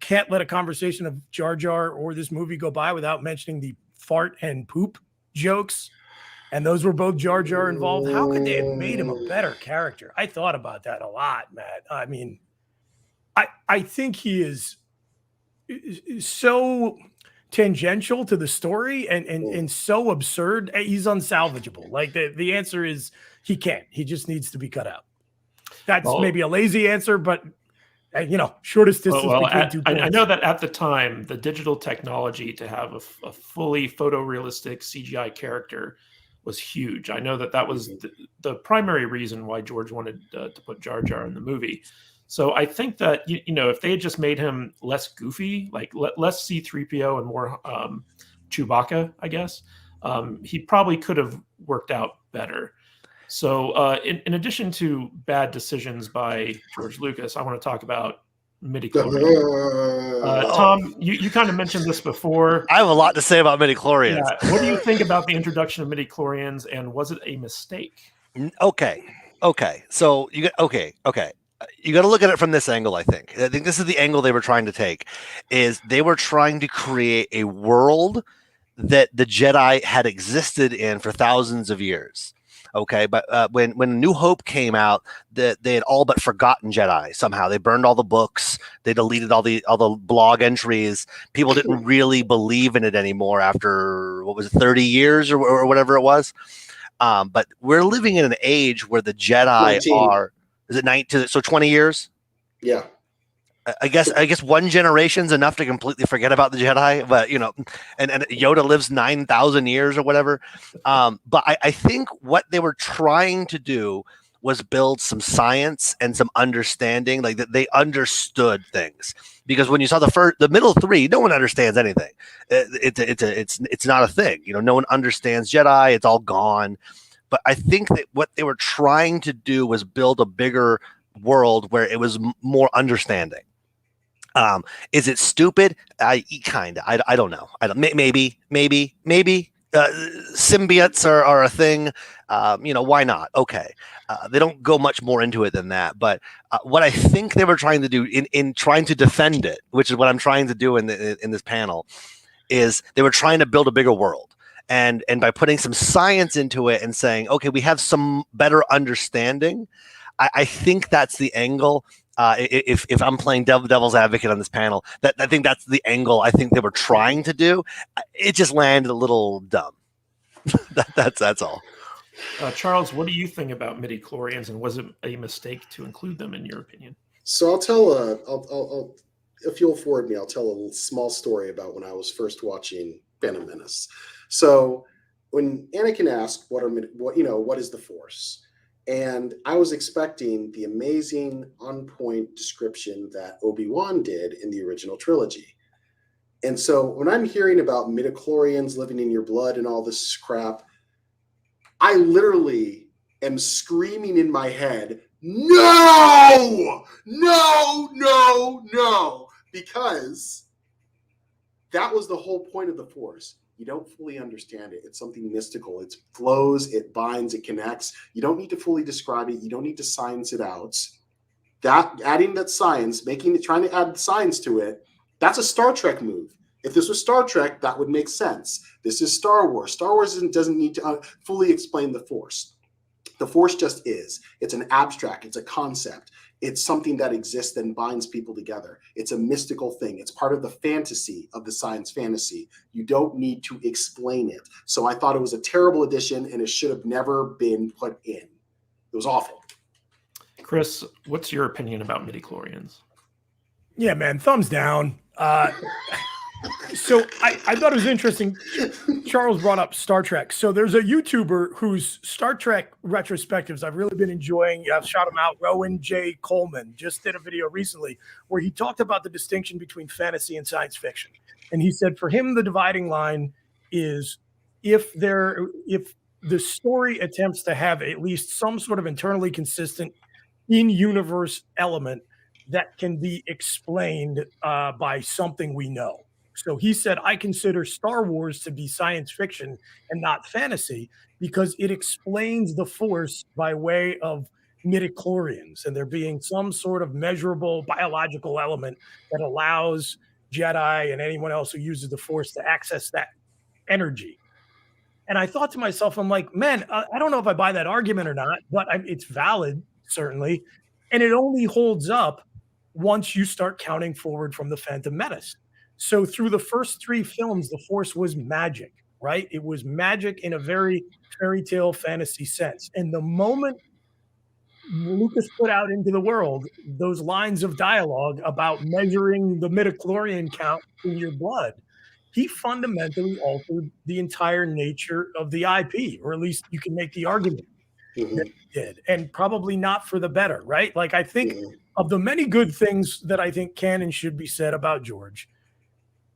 can't let a conversation of Jar Jar or this movie go by without mentioning the fart and poop jokes. And those were both Jar Jar involved. How could they have made him a better character? I thought about that a lot, Matt. I mean, I think he is so tangential to the story and so absurd. He's unsalvageable. Like the answer is he can't. He just needs to be cut out. That's maybe a lazy answer, but shortest distance between 2 points. I know that at the time, the digital technology to have a fully photorealistic CGI character was huge. I know that was the primary reason why George wanted to put Jar Jar in the movie. So I think that, if they had just made him less goofy, like less C-3PO and more Chewbacca, I guess, he probably could have worked out better. So in addition to bad decisions by George Lucas, I want to talk about midichlorians. Tom, you kind of mentioned this before. I have a lot to say about midichlorians. Yeah. What do you think about the introduction of midichlorians, and was it a mistake? Okay. So you got you got to look at it from this angle. I think this is the angle they were trying to take. Is they were trying to create a world that the Jedi had existed in for thousands of years. Okay, but when New Hope came out, they had all but forgotten Jedi somehow. They burned all the books. They deleted all the blog entries. People didn't really believe in it anymore after, 30 years or whatever it was. But we're living in an age where the Jedi 19. are. Is it 19? So 20 years? Yeah. I guess one generation's enough to completely forget about the Jedi, but and Yoda lives 9,000 years or whatever. But I think what they were trying to do was build some science and some understanding, like that they understood things. Because when you saw the middle three, no one understands anything. It's not a thing. No one understands Jedi. It's all gone. But I think that what they were trying to do was build a bigger world where it was more understanding. Is it stupid? I don't know. Maybe. Symbiotes are a thing. Why not? Okay. They don't go much more into it than that. But what I think they were trying to do in trying to defend it, which is what I'm trying to do in this panel, is they were trying to build a bigger world. and by putting some science into it and saying, okay, we have some better understanding. I think that's the angle. If I'm playing devil's advocate on this panel, that I think that's the angle I think they were trying to do. It just landed a little dumb. That's all. Charles, what do you think about midi-chlorians, and was it a mistake to include them in your opinion? So I'll tell if you'll forward me, I'll tell a small story about when I was first watching Phantom Menace. So when Anakin asked, what is the Force? And I was expecting the amazing, on-point description that Obi-Wan did in the original trilogy. And so when I'm hearing about midichlorians living in your blood and all this crap, I literally am screaming in my head, no, no, no, no, because that was the whole point of the Force. You don't fully understand it. It's something mystical. It flows, it binds, it connects. You don't need to fully describe it. You don't need to science it out. That adding that science, trying to add science to it, that's a Star Trek move. If this was Star Trek, that would make sense. This is Star Wars. Star Wars doesn't need to fully explain the Force. The Force just is. It's an abstract. It's a concept. It's something that exists and binds people together. It's a mystical thing. It's part of the fantasy of the science fantasy. You don't need to explain it. So I thought it was a terrible addition, and it should have never been put in. It was awful. Chris, what's your opinion about midichlorians? Yeah, man, thumbs down. So I thought it was interesting. Charles brought up Star Trek. So there's a YouTuber whose Star Trek retrospectives I've really been enjoying. I've shot him out. Rowan J. Coleman just did a video recently where he talked about the distinction between fantasy and science fiction. And he said for him, the dividing line is if the story attempts to have at least some sort of internally consistent in-universe element that can be explained by something we know. So he said, I consider Star Wars to be science fiction and not fantasy because it explains the Force by way of midichlorians and there being some sort of measurable biological element that allows Jedi and anyone else who uses the Force to access that energy. And I thought to myself, I'm like, man, I don't know if I buy that argument or not, but it's valid, certainly. And it only holds up once you start counting forward from the Phantom Menace. So through the first three films, the Force was magic, right? It was magic in a very fairy tale fantasy sense. And the moment Lucas put out into the world those lines of dialogue about measuring the midichlorian count in your blood, he fundamentally altered the entire nature of the IP, or at least you can make the argument that he did, and probably not for the better, right? Like I think of the many good things that I think can and should be said about George,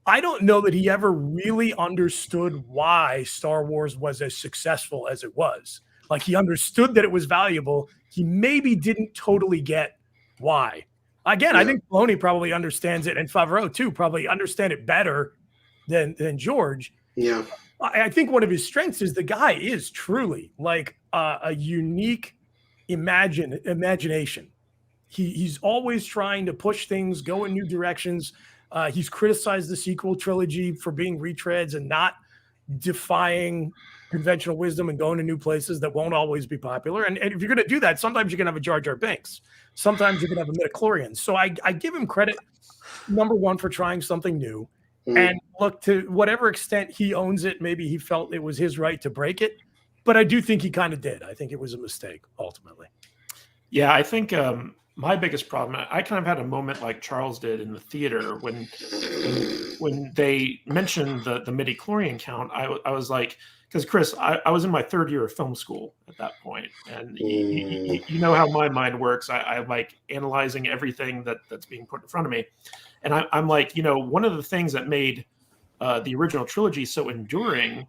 I don't know that he ever really understood why Star Wars was as successful as it was. Like he understood that it was valuable. He maybe didn't totally get why. Again, I think Filoni probably understands it, and Favreau too probably understand it better than George. Yeah. I think one of his strengths is the guy is truly like a unique imagination. He's always trying to push things, go in new directions. He's criticized the sequel trilogy for being retreads and not defying conventional wisdom and going to new places that won't always be popular. And if you're going to do that, sometimes you're going to have a Jar Jar Binks. Sometimes you're going to have a midichlorian. So I give him credit, number one, for trying something new. And look, to whatever extent he owns it, maybe he felt it was his right to break it. But I do think he kind of did. I think it was a mistake, ultimately. Yeah, I think my biggest problem, I kind of had a moment like Charles did in the theater when they mentioned the midichlorian count. I was like, because Chris, I was in my third year of film school at that point, and you know how my mind works. I'm like analyzing everything that's being put in front of me, and I'm like, one of the things that made the original trilogy so enduring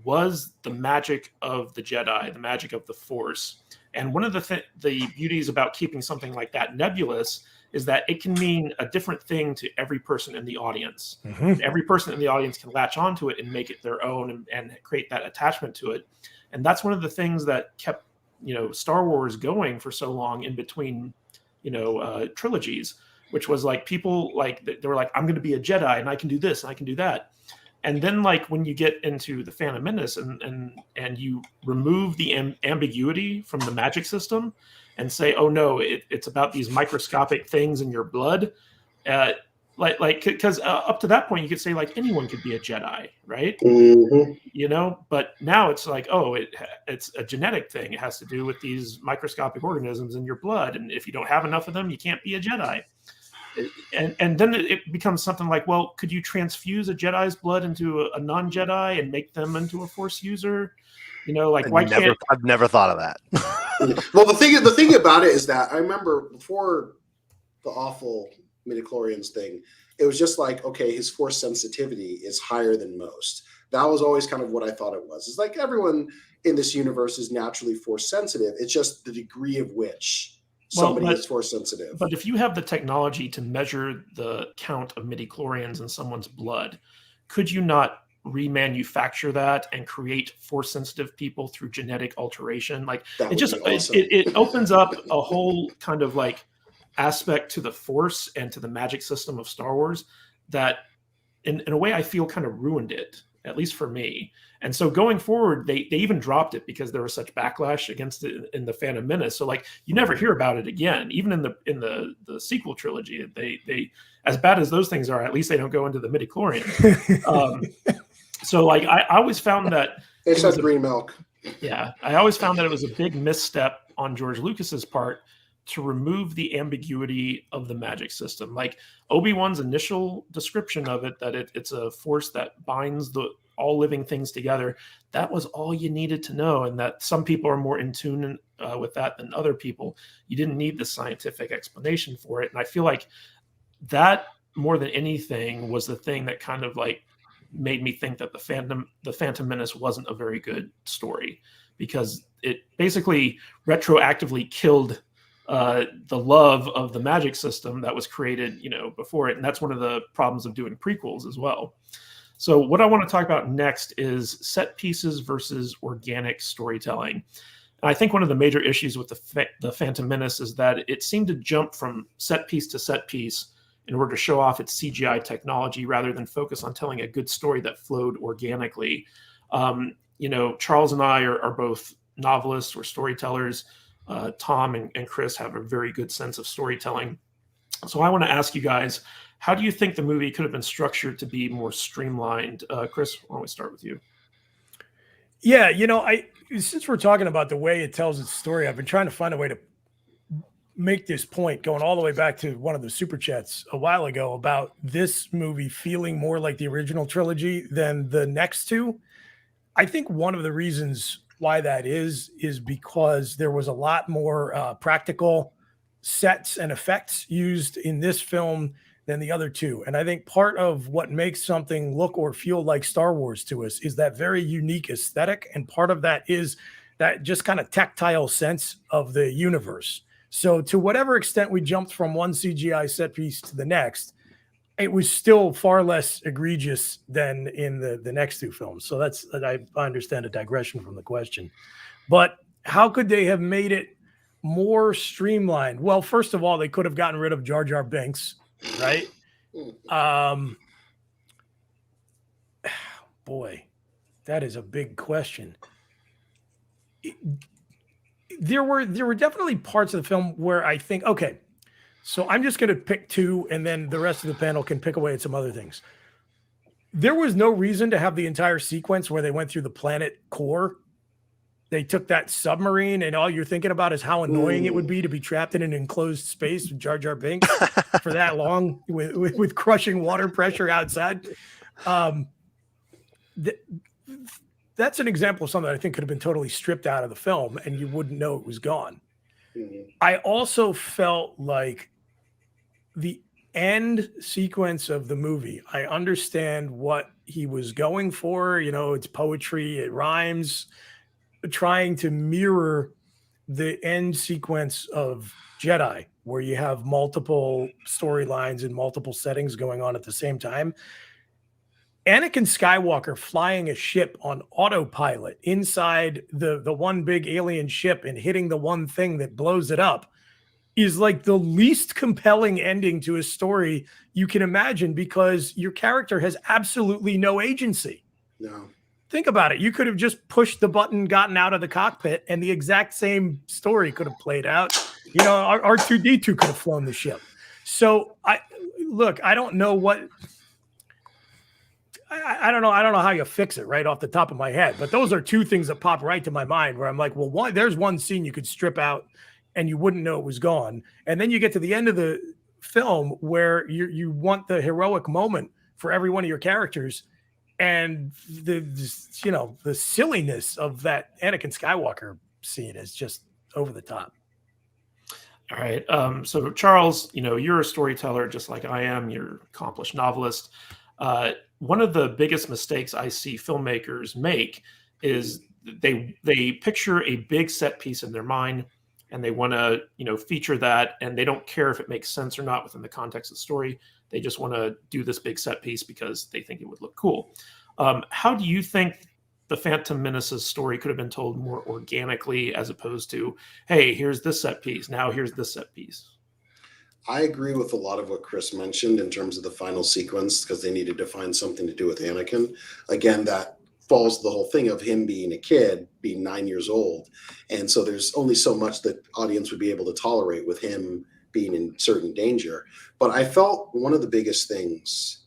was the magic of the Jedi, the magic of the Force. And one of the beauties about keeping something like that nebulous is that it can mean a different thing to every person in the audience. Mm-hmm. Every person in the audience can latch onto it and make it their own and create that attachment to it. And that's one of the things that kept, Star Wars going for so long in between, trilogies, which was like people like they were like, I'm going to be a Jedi and I can do this and I can do that. And then, like, when you get into the Phantom Menace and you remove the ambiguity from the magic system and say, oh no, it's about these microscopic things in your blood, because up to that point you could say like anyone could be a Jedi, right? But now it's like, oh, it's a genetic thing. It has to do with these microscopic organisms in your blood, and if you don't have enough of them, you can't be a Jedi. And then it becomes something like, well, could you transfuse a Jedi's blood into a non-Jedi and make them into a Force user? Why can't... I've never thought of that. Well, the thing about it is that I remember before the awful midichlorians thing, it was just like, okay, his Force sensitivity is higher than most. That was always kind of what I thought it was. It's like everyone in this universe is naturally Force sensitive. It's just the degree of which somebody is Force sensitive. But if you have the technology to measure the count of midichlorians in someone's blood, could you not remanufacture that and create Force sensitive people through genetic alteration? Like, it just awesome. it opens up a whole kind of like aspect to the Force and to the magic system of Star Wars that in a way I feel kind of ruined it, at least for me. And so going forward, they even dropped it because there was such backlash against it in the Phantom Menace. So like you never hear about it again. Even in the sequel trilogy, they as bad as those things are, at least they don't go into the midichlorians. So like I always found that it says green milk. Yeah, I always found that it was a big misstep on George Lucas's part to remove the ambiguity of the magic system. Like Obi-Wan's initial description of it, that it's a force that binds all living things together, that was all you needed to know, and that some people are more in tune with that than other people. You didn't need the scientific explanation for it. And I feel like that, more than anything, was the thing that kind of like made me think that the Phantom Menace wasn't a very good story, because it basically retroactively killed the love of the magic system that was created, before it. And that's one of the problems of doing prequels as well. So what I want to talk about next is set pieces versus organic storytelling. And I think one of the major issues with the Phantom Menace is that it seemed to jump from set piece to set piece in order to show off its CGI technology rather than focus on telling a good story that flowed organically. Charles and I are both novelists or storytellers. Tom and Chris have a very good sense of storytelling. So I want to ask you guys, how do you think the movie could have been structured to be more streamlined? Chris, why don't we start with you? Yeah, since we're talking about the way it tells its story, I've been trying to find a way to make this point, going all the way back to one of the super chats a while ago, about this movie feeling more like the original trilogy than the next two. I think one of the reasons why that is because there was a lot more practical sets and effects used in this film than the other two. And I think part of what makes something look or feel like Star Wars to us is that very unique aesthetic. And part of that is that just kind of tactile sense of the universe. So to whatever extent we jumped from one CGI set piece to the next, it was still far less egregious than in the next two films. So I understand a digression from the question. But how could they have made it more streamlined? Well, first of all, they could have gotten rid of Jar Jar Binks, right? Boy, that is a big question. There were definitely parts of the film where I think, okay, so I'm just going to pick two, and then the rest of the panel can pick away at some other things. There was no reason to have the entire sequence where they went through the planet core. They took that submarine, and all you're thinking about is how annoying it would be to be trapped in an enclosed space with Jar Jar Binks for that long with crushing water pressure outside. That's an example of something that I think could have been totally stripped out of the film, and you wouldn't know it was gone. I also felt like the end sequence of the movie, I understand what he was going for. It's poetry, it rhymes, trying to mirror the end sequence of Jedi, where you have multiple storylines and multiple settings going on at the same time. Anakin Skywalker flying a ship on autopilot inside the one big alien ship and hitting the one thing that blows it up is like the least compelling ending to a story you can imagine, because your character has absolutely no agency. No. Think about it. You could have just pushed the button, gotten out of the cockpit, and the exact same story could have played out. You know, R2D2 could have flown the ship. So I don't know what. I don't know. I don't know how you fix it right off the top of my head, but those are two things that pop right to my mind where I'm like, well, there's one scene you could strip out and you wouldn't know it was gone. And then you get to the end of the film where you want the heroic moment for every one of your characters. And the silliness of that Anakin Skywalker scene is just over the top. All right. So Charles, you're a storyteller just like I am. You're an accomplished novelist. One of the biggest mistakes I see filmmakers make is they picture a big set piece in their mind and they want to, feature that, and they don't care if it makes sense or not within the context of the story. They just want to do this big set piece because they think it would look cool. How do you think the Phantom Menace's story could have been told more organically, as opposed to, hey, here's this set piece, now here's this set piece? I agree with a lot of what Chris mentioned in terms of the final sequence, because they needed to find something to do with Anakin. Again, that falls to the whole thing of him being a kid, being 9 years old. And so there's only so much that audience would be able to tolerate with him being in certain danger. But I felt one of the biggest things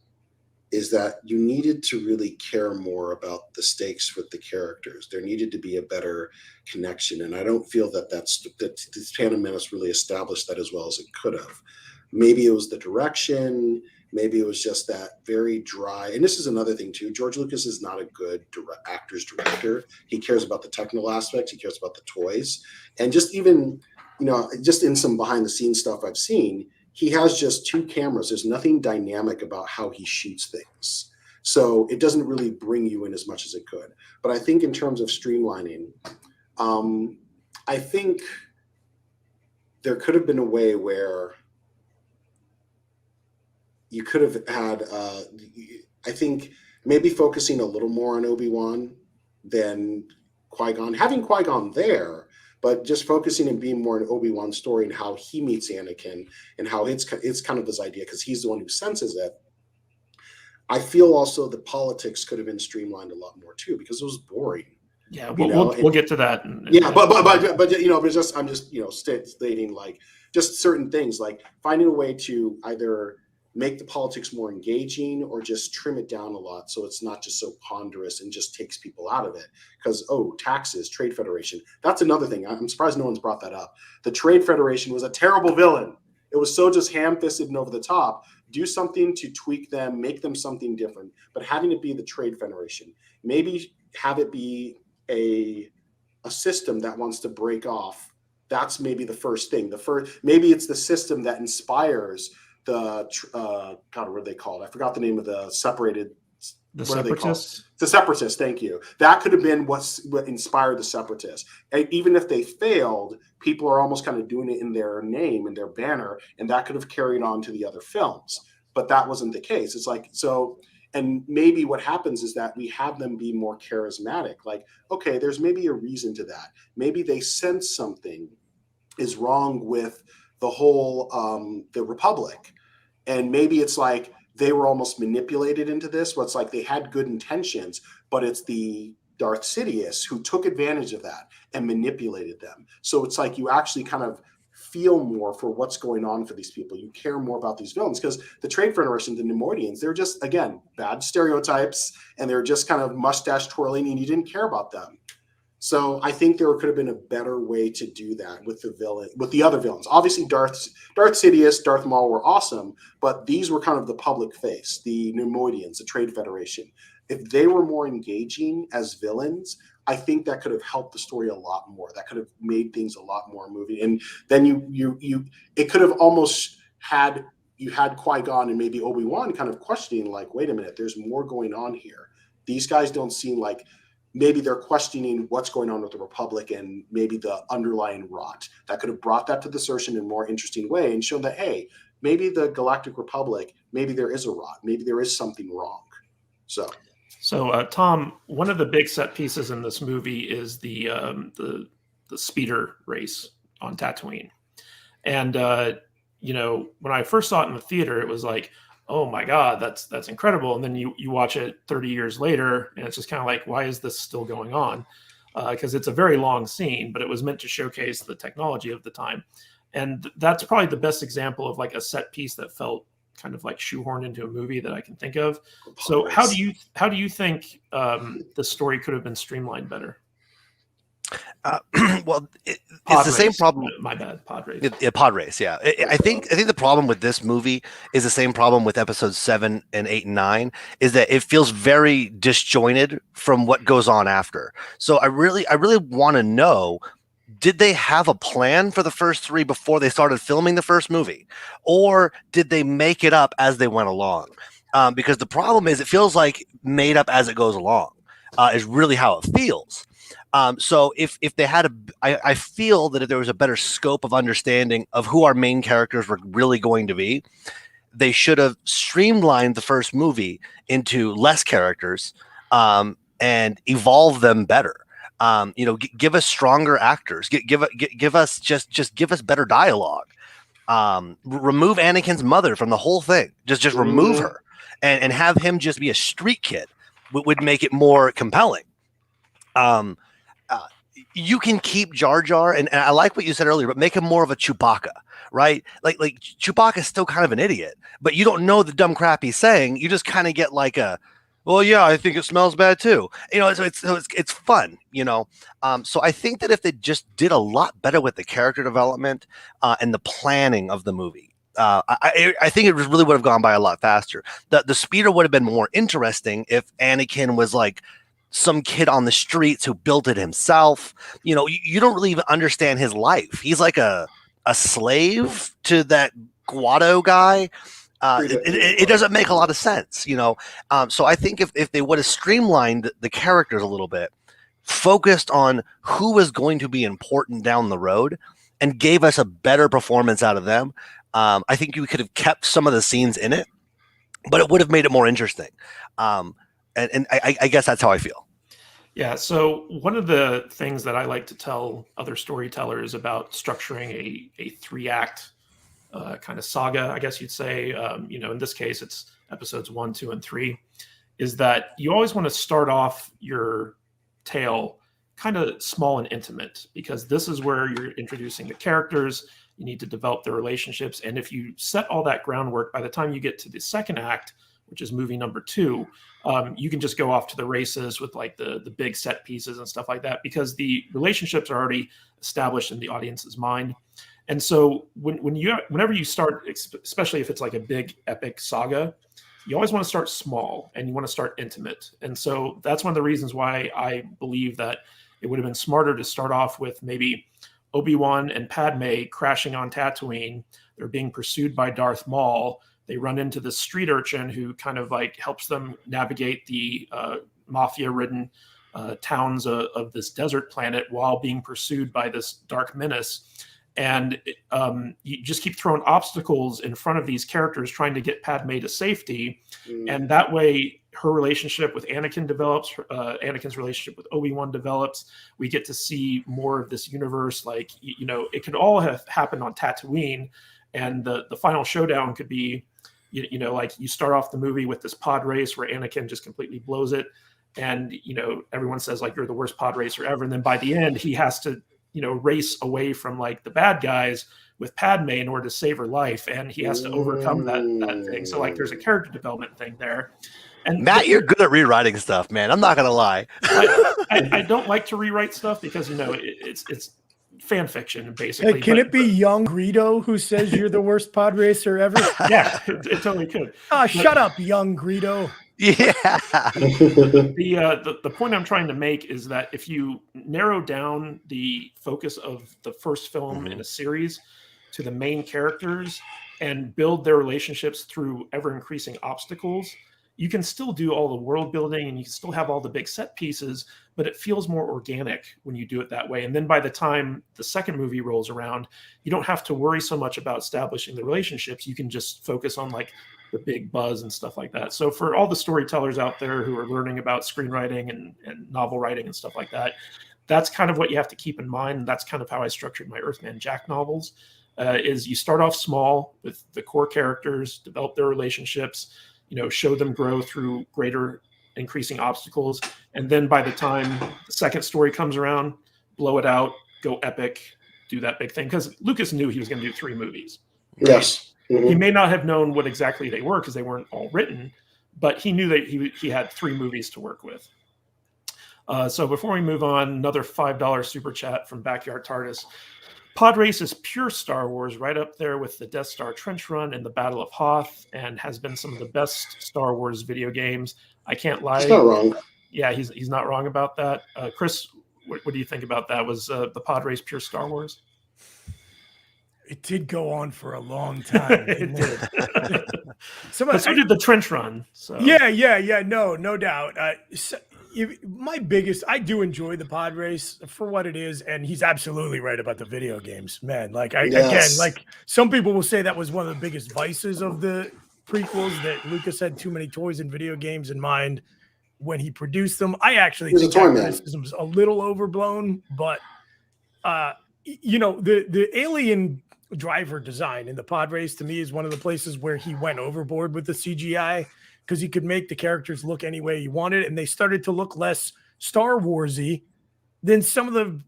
is that you needed to really care more about the stakes with the characters. There needed to be a better connection. And I don't feel that the Phantom Menace really established that as well as it could have. Maybe it was the direction, maybe it was just that very dry. And this is another thing too. George Lucas is not a good actor's director. He cares about the technical aspects. He cares about the toys. And just even, just in some behind the scenes stuff I've seen, he has just two cameras. There's nothing dynamic about how he shoots things. So it doesn't really bring you in as much as it could. But I think in terms of streamlining, I think there could have been a way where you could have had, I think maybe focusing a little more on Obi-Wan than Qui-Gon. Having Qui-Gon there, but just focusing and being more an Obi-Wan story and how he meets Anakin and how it's kind of his idea, because he's the one who senses it. I feel also the politics could have been streamlined a lot more too, because it was boring. Yeah, we'll get to that. But I'm just stating like just certain things, like finding a way to either make the politics more engaging or just trim it down a lot so it's not just so ponderous and just takes people out of it. Because, taxes, Trade Federation. That's another thing. I'm surprised no one's brought that up. The Trade Federation was a terrible villain. It was so just ham-fisted and over the top. Do something to tweak them, make them something different. But having it be the Trade Federation, maybe have it be a system that wants to break off. That's maybe the first thing. Maybe it's the system that inspires the what are they called? I forgot the name of the separated. The Separatists. The Separatists. Thank you. That could have been what inspired the Separatists. And even if they failed, people are almost kind of doing it in their name and their banner, and that could have carried on to the other films. But that wasn't the case. It's like so. And maybe what happens is that we have them be more charismatic. Like, okay, there's maybe a reason to that. Maybe they sense something is wrong with the whole the Republic. And maybe it's like they were almost manipulated into this, where it's like they had good intentions, but it's the Darth Sidious who took advantage of that and manipulated them. So it's like you actually kind of feel more for what's going on for these people. You care more about these villains, because the Trade Federation, the Neimoidians, they're just, again, bad stereotypes, and they're just kind of mustache twirling, and you didn't care about them. So I think there could have been a better way to do that with the other villains. Obviously, Darth Sidious, Darth Maul were awesome, but these were kind of the public face, the Neimoidians, the Trade Federation. If they were more engaging as villains, I think that could have helped the story a lot more. That could have made things a lot more moving. And then it could have almost had Qui-Gon and maybe Obi-Wan kind of questioning, like, wait a minute, there's more going on here. These guys don't seem like. Maybe they're questioning what's going on with the Republic and maybe the underlying rot. That could have brought that to the surface in a more interesting way and shown that, hey, maybe the Galactic Republic, maybe there is a rot. Maybe there is something wrong. So Tom, one of the big set pieces in this movie is the speeder race on Tatooine. And when I first saw it in the theater, it was like, oh my God, that's incredible. And then you watch it 30 years later, and it's just kind of like, why is this still going on? Because it's a very long scene, but it was meant to showcase the technology of the time. And that's probably the best example of like a set piece that felt kind of like shoehorned into a movie that I can think of. So how do you think the story could have been streamlined better? Well, it's the same problem. My bad, pod race. Pod race, yeah. I think the problem with this movie is the same problem with episodes 7 and 8 and 9, is that it feels very disjointed from what goes on after. So I really want to know, did they have a plan for the first 3 before they started filming the first movie, or did they make it up as they went along? Because the problem is, it feels like made up as it goes along. Is really how it feels. So if they had I feel that if there was a better scope of understanding of who our main characters were really going to be, they should have streamlined the first movie into less characters, and evolve them better. Give us stronger actors. Give us give us better dialogue. Remove Anakin's mother from the whole thing. Just remove her, and have him just be a street kid. Would make it more compelling. You can keep Jar Jar, and I like what you said earlier, but make him more of a Chewbacca, right? Like Chewbacca is still kind of an idiot, but you don't know the dumb crap he's saying. You just kind of get like well, yeah, I think it smells bad too. So it's fun, So I think that if they just did a lot better with the character development and the planning of the movie, I think it really would have gone by a lot faster. The speeder would have been more interesting if Anakin was like some kid on the streets who built it himself. You don't really even understand his life. He's like a slave to that Guado guy. It doesn't make a lot of sense, So I think if they would have streamlined the characters a little bit, focused on who was going to be important down the road, and gave us a better performance out of them, I think you could have kept some of the scenes in it, but it would have made it more interesting. And I guess that's how I feel. Yeah. So one of the things that I like to tell other storytellers about structuring a 3-act kind of saga, I guess you'd say, in this case, it's episodes 1, 2, and 3, is that you always want to start off your tale kind of small and intimate, because this is where you're introducing the characters. You need to develop their relationships. And if you set all that groundwork, by the time you get to the second act, which is movie number 2, you can just go off to the races with like the big set pieces and stuff like that, because the relationships are already established in the audience's mind. And so whenever you start, especially if it's like a big epic saga, you always want to start small and you want to start intimate. And so that's one of the reasons why I believe that it would have been smarter to start off with maybe Obi-Wan and Padme crashing on Tatooine. They're being pursued by Darth Maul. They run into this street urchin who kind of like helps them navigate the mafia-ridden towns of this desert planet while being pursued by this dark menace. And you just keep throwing obstacles in front of these characters trying to get Padme to safety. And that way her relationship with Anakin develops, Anakin's relationship with Obi-Wan develops. We get to see more of this universe. Like, it could all have happened on Tatooine, and the final showdown could be, like you start off the movie with this pod race where Anakin just completely blows it. And, everyone says like, you're the worst pod racer ever. And then by the end, he has to, race away from like the bad guys with Padme in order to save her life. And he has to overcome that thing. So like there's a character development thing there. And Matt, you're good at rewriting stuff, man. I'm not going to lie. I don't like to rewrite stuff because, it's fan fiction, basically. Hey, can it be young Greedo who says you're the worst pod racer ever? Yeah, it totally could. Shut up, young Greedo. Yeah. The point I'm trying to make is that if you narrow down the focus of the first film in a series to the main characters and build their relationships through ever-increasing obstacles, you can still do all the world building and you can still have all the big set pieces, but it feels more organic when you do it that way. And then by the time the second movie rolls around, you don't have to worry so much about establishing the relationships. You can just focus on like the big buzz and stuff like that. So for all the storytellers out there who are learning about screenwriting and novel writing and stuff like that, that's kind of what you have to keep in mind. That's kind of how I structured my Earthman Jack novels. is you start off small with the core characters, develop their relationships, show them grow through greater increasing obstacles. And then by the time the second story comes around, blow it out, go epic, do that big thing. Because Lucas knew he was going to do 3 movies. Right? Yes. Mm-hmm. He may not have known what exactly they were because they weren't all written, but he knew that he had 3 movies to work with. So before we move on, another $5 super chat from Backyard TARDIS. Pod Race is pure Star Wars, right up there with the Death Star Trench Run and the Battle of Hoth, and has been some of the best Star Wars video games. I can't lie. He's not wrong. Yeah, he's not wrong about that. Chris, what do you think about that? Was the Pod Race pure Star Wars? It did go on for a long time. It did. So did the Trench Run. So. Yeah. No doubt. I do enjoy the Pod Race for what it is, and he's absolutely right about the video games, man. Again, some people will say that was one of the biggest vices of the prequels, that Lucas had too many toys and video games in mind when he produced them. I actually think that criticism is a little overblown, but the alien driver design in the Pod Race to me is one of the places where he went overboard with the CGI, because he could make the characters look any way he wanted, and they started to look less Star Warsy than some of the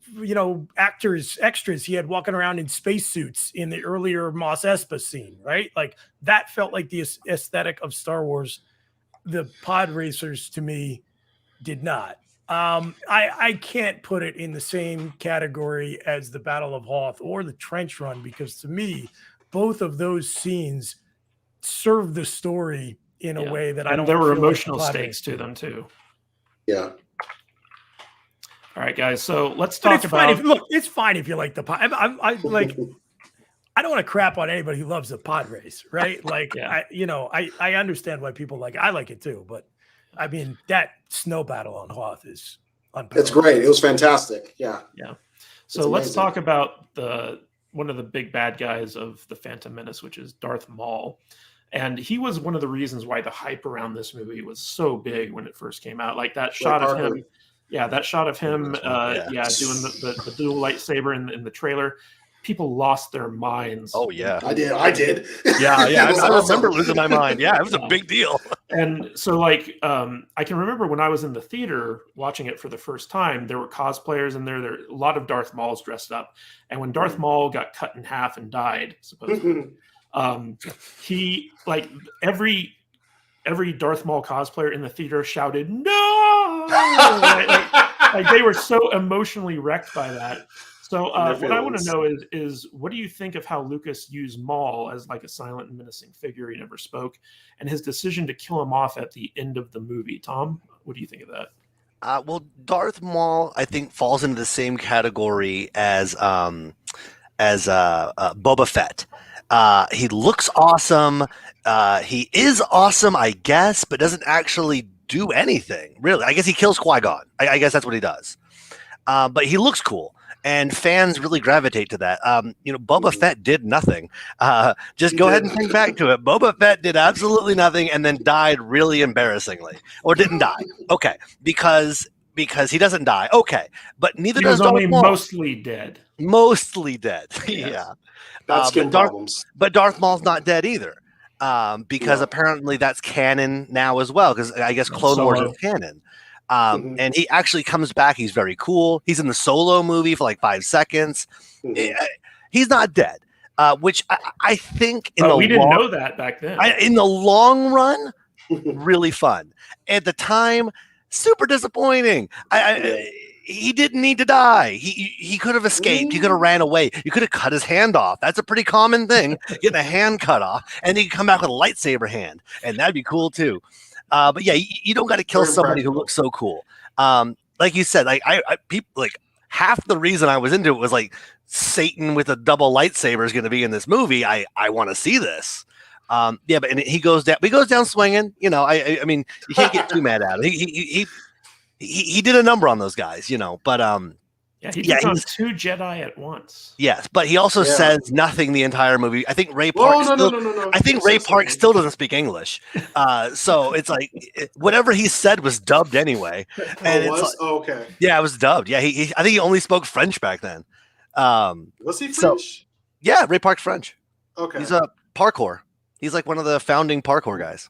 extras he had walking around in spacesuits in the earlier Mos Espa scene, right? Like that felt like the aesthetic of Star Wars. The Pod Racers to me did not. I can't put it in the same category as the Battle of Hoth or the Trench Run, because to me, both of those scenes serve the story in a way that I don't. There were emotional stakes to them too. Yeah. All right, guys. So let's talk about. It's fine if you like the pod. I don't want to crap on anybody who loves the Pod Race, right? I understand why people like it. I like it too, but I mean that snow battle on Hoth is unparalleled. It's great. It was fantastic. Yeah. Yeah. So let's talk about one of the big bad guys of the Phantom Menace, which is Darth Maul. And he was one of the reasons why the hype around this movie was so big when it first came out. Like that shot of him. Yeah, that shot of him doing the dual lightsaber in the trailer. People lost their minds. Oh, yeah. I did. Yeah. I remember losing my mind. Yeah, it was a big deal. And so, I can remember when I was in the theater watching it for the first time, there were cosplayers in there. There were a lot of Darth Mauls dressed up. And when Darth Maul got cut in half and died, supposedly, he, every Darth Maul cosplayer in the theater shouted, "No!" like they were so emotionally wrecked by that. So what I want to know is what do you think of how Lucas used Maul as like a silent and menacing figure? He never spoke, and his decision to kill him off at the end of the movie. Tom, what do you think of that? Well, Darth Maul, I think, falls into the same category as Boba Fett. He looks awesome. He is awesome, I guess, but doesn't actually do anything, really. I guess he kills Qui-Gon. I guess that's what he does. But he looks cool, and fans really gravitate to that. Boba Fett did nothing. Just go ahead and think back to it. Boba Fett did absolutely nothing and then died really embarrassingly. Or didn't die. Okay, because he doesn't die. Okay, but neither does Darth Maul. Mostly dead. Mostly dead. Yes. Yeah. That's skin problems. But Darth Maul's not dead either. Because apparently that's canon now as well, because I guess Clone Wars is canon. And he actually comes back. He's very cool. He's in the Solo movie for like 5 seconds. He's not dead, which I think we didn't know that back then. In the long run, really fun. At the time, super disappointing. He didn't need to die. He could have escaped. He could have ran away. You could have cut his hand off. That's a pretty common thing, getting a hand cut off, and then you come back with a lightsaber hand, and that'd be cool too. But yeah, you don't got to kill somebody who looks so cool. Like you said, people half the reason I was into it was like Satan with a double lightsaber is going to be in this movie. I want to see this. But he goes down swinging. I mean, you can't get too mad at him. He did a number on those guys, but he takes on 2 Jedi at once. Yes, but he also says nothing the entire movie. I think Ray Park I think Ray Park still doesn't speak English. So it's like whatever he said was dubbed anyway. And okay. Yeah, it was dubbed. Yeah, I think he only spoke French back then. Was he French? Yeah, Ray Park's French. Okay. He's a parkour. He's like one of the founding parkour guys.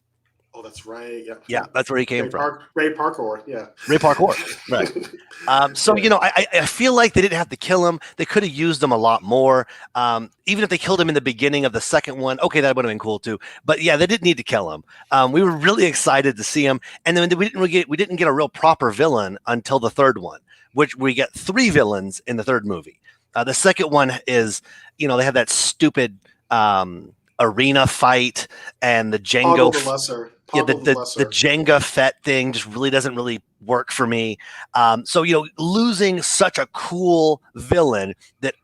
Oh, that's right. Yeah. Yeah, that's where he came from. Ray Parkour. Yeah. Ray Parkour. Right. So, I feel like they didn't have to kill him. They could have used him a lot more. Even if they killed him in the beginning of the second one, okay, that would have been cool too. But yeah, they didn't need to kill him. We were really excited to see him. And then we didn't get a real proper villain until the third one, which we get 3 villains in the third movie. The second one is, they have that stupid arena fight and the Django. The Jenga Fett thing just doesn't really work for me. So losing such a cool villain that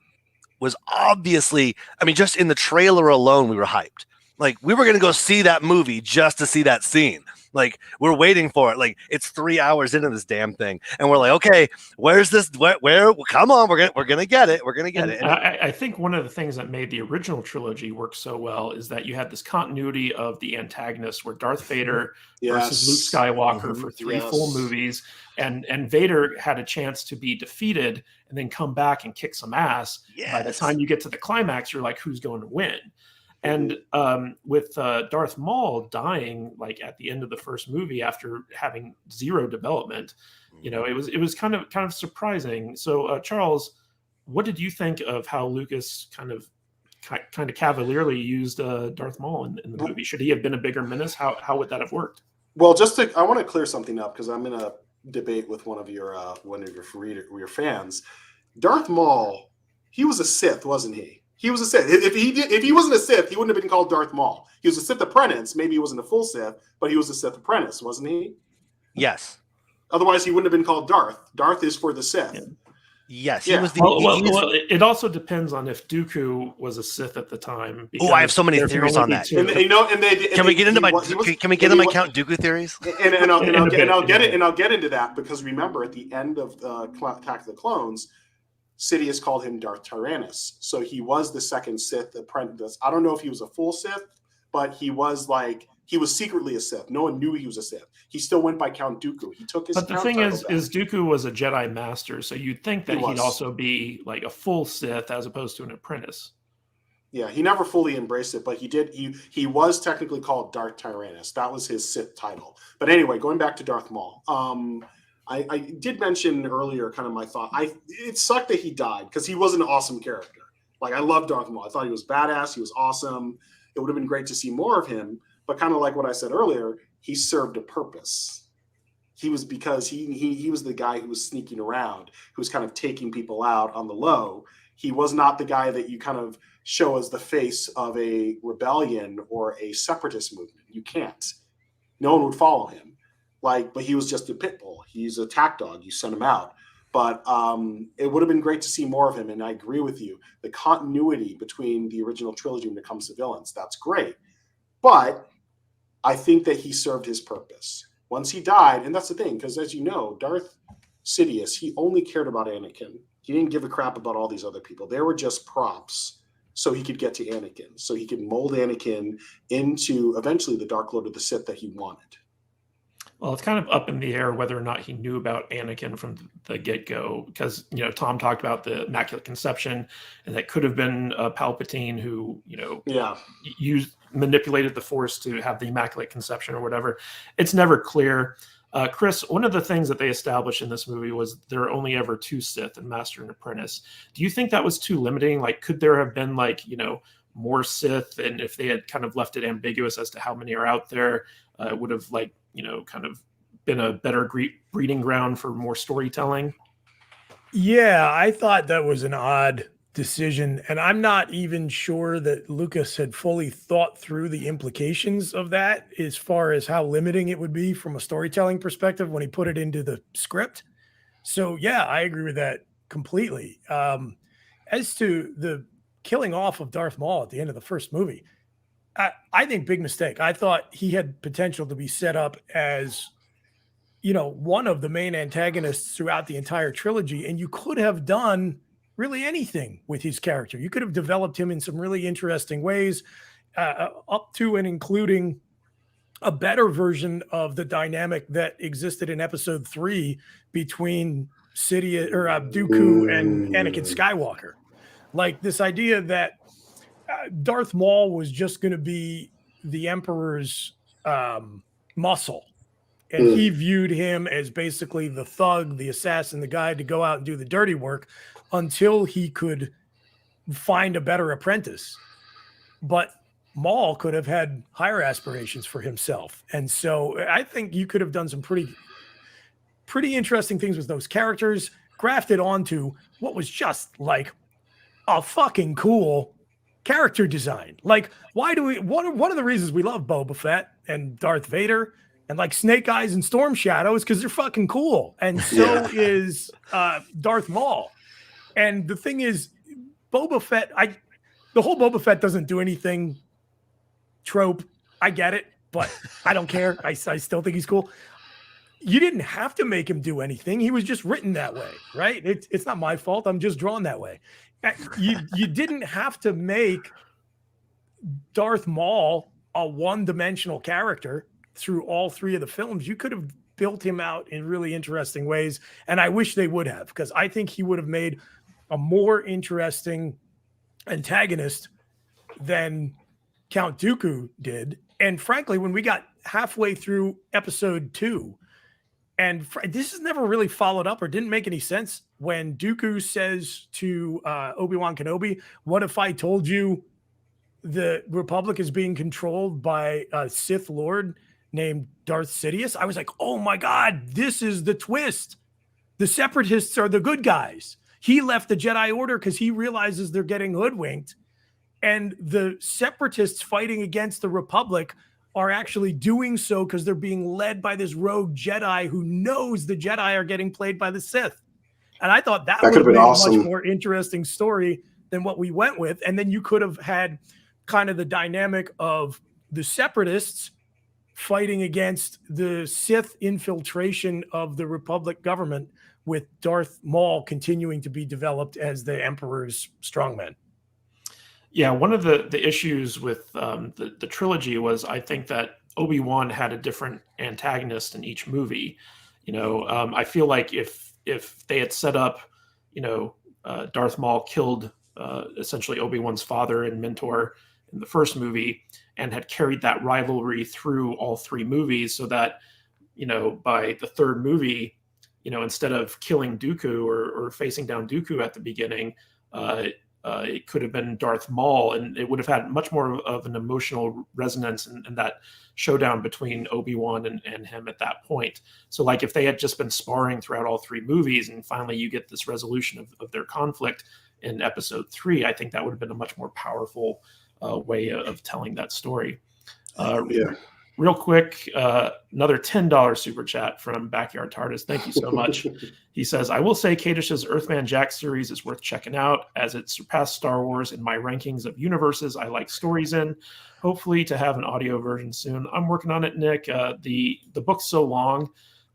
was obviously, just in the trailer alone, we were hyped. Like, we were going to go see that movie just to see that scene. Like, we're waiting for it. Like, it's 3 hours into this damn thing, and we're like, okay, where's this? Where? Come on, we're gonna get it. We're gonna get it. And I think one of the things that made the original trilogy work so well is that you had this continuity of the antagonists, where Darth Vader versus Luke Skywalker for 3 full movies, and Vader had a chance to be defeated and then come back and kick some ass. By the time you get to the climax, you're like, who's going to win? And with Darth Maul dying like at the end of the first movie after having 0 development, it was kind of surprising. So Charles, what did you think of how Lucas kind of cavalierly used Darth Maul in the movie? Should he have been a bigger menace? How would that have worked? Well, I want to clear something up because I'm in a debate with one of your fans. Darth Maul, he was a Sith, wasn't he? He was a Sith. If he wasn't a Sith, he wouldn't have been called Darth Maul. He was a Sith apprentice. Maybe he wasn't a full Sith, but he was a Sith apprentice, wasn't he? Yes. Otherwise, he wouldn't have been called Darth. Darth is for the Sith. Yeah. Yes. Yeah. He was well, it also depends on if Dooku was a Sith at the time. Oh, I have so many theories on that. Can we get into my Count Dooku theories? And I'll get into that because remember at the end of Attack of the Clones, Sidious called him Darth Tyrannus. So he was the second Sith apprentice. I don't know if he was a full Sith, but he was secretly a Sith. No one knew he was a Sith. He still went by Count Dooku. He took his. But the thing is Dooku was a Jedi Master, so you'd think that he'd also be like a full Sith as opposed to an apprentice. Yeah, he never fully embraced it, but he did. He was technically called Darth Tyrannus. That was his Sith title. But anyway, going back to Darth Maul. I did mention earlier kind of my thought. It sucked that he died because he was an awesome character. Like, I love Darth Maul. I thought he was badass. He was awesome. It would have been great to see more of him. But kind of like what I said earlier, he served a purpose. He was because he was the guy who was sneaking around, who was kind of taking people out on the low. He was not the guy that you kind of show as the face of a rebellion or a separatist movement. You can't. No one would follow him. But he was just a pit bull. He's a attack dog. You sent him out. But it would have been great to see more of him. And I agree with you. The continuity between the original trilogy when it comes to villains, that's great. But I think that he served his purpose. Once he died, and that's the thing, because as you know, Darth Sidious, he only cared about Anakin. He didn't give a crap about all these other people. They were just props so he could get to Anakin, so he could mold Anakin into eventually the Dark Lord of the Sith that he wanted. Well, it's kind of up in the air whether or not he knew about Anakin from the get-go, because Tom talked about the Immaculate Conception, and that could have been Palpatine who manipulated the Force to have the Immaculate Conception or whatever. It's never clear. Chris, one of the things that they established in this movie was there are only ever 2 Sith, and Master and Apprentice. Do you think that was too limiting? Like, could there have been more Sith, and if they had kind of left it ambiguous as to how many are out there, it would have kind of been a better breeding ground for more storytelling? Yeah, I thought that was an odd decision, and I'm not even sure that Lucas had fully thought through the implications of that as far as how limiting it would be from a storytelling perspective when he put it into the script. So yeah, I agree with that completely. As to the killing off of Darth Maul at the end of the first movie, I think big mistake. I thought he had potential to be set up as, one of the main antagonists throughout the entire trilogy. And you could have done really anything with his character. You could have developed him in some really interesting ways, up to and including a better version of the dynamic that existed in episode 3 between Dooku and Anakin Skywalker. Like this idea that Darth Maul was just going to be the Emperor's muscle. And he viewed him as basically the thug, the assassin, the guy to go out and do the dirty work until he could find a better apprentice. But Maul could have had higher aspirations for himself. And so I think you could have done some pretty interesting things with those characters, grafted onto what was just like a fucking cool character design. Like, why do we, one of the reasons we love Boba Fett and Darth Vader and like Snake Eyes and Storm Shadow is because they're fucking cool. And so is Darth Maul. And the thing is, Boba Fett, the whole Boba Fett doesn't do anything trope. I get it, but I don't care. I still think he's cool. You didn't have to make him do anything. He was just written that way, right? It's not my fault. I'm just drawn that way. You didn't have to make Darth Maul a one-dimensional character through all three of the films. You could have built him out in really interesting ways, and I wish they would have, because I think he would have made a more interesting antagonist than Count Dooku did. And frankly, when we got halfway through episode 2, and this is never really followed up or didn't make any sense, when Dooku says to Obi-Wan Kenobi, what if I told you the Republic is being controlled by a Sith Lord named Darth Sidious? I was like, oh my God, this is the twist. The Separatists are the good guys. He left the Jedi Order because he realizes they're getting hoodwinked. And the Separatists fighting against the Republic are actually doing so because they're being led by this rogue Jedi who knows the Jedi are getting played by the Sith. And I thought that would have been awesome. A much more interesting story than what we went with. And then you could have had kind of the dynamic of the Separatists fighting against the Sith infiltration of the Republic government, with Darth Maul continuing to be developed as the Emperor's strongman. Yeah, one of the issues with the trilogy was, I think that Obi-Wan had a different antagonist in each movie. I feel like if they had set up, Darth Maul killed essentially Obi-Wan's father and mentor in the first movie, and had carried that rivalry through all three movies, so that, by the third movie, instead of killing Dooku or facing down Dooku at the beginning, it could have been Darth Maul, and it would have had much more of an emotional resonance in that showdown between Obi-Wan and him at that point. So like if they had just been sparring throughout all three movies, and finally you get this resolution of their conflict in episode 3, I think that would have been a much more powerful way of telling that story. Real quick, another $10 super chat from Backyard TARDIS. Thank you so much. He says, I will say Kadish's Earthman Jack series is worth checking out, as it surpassed Star Wars in my rankings of universes I like stories in. Hopefully to have an audio version soon. I'm working on it, Nick. The book's so long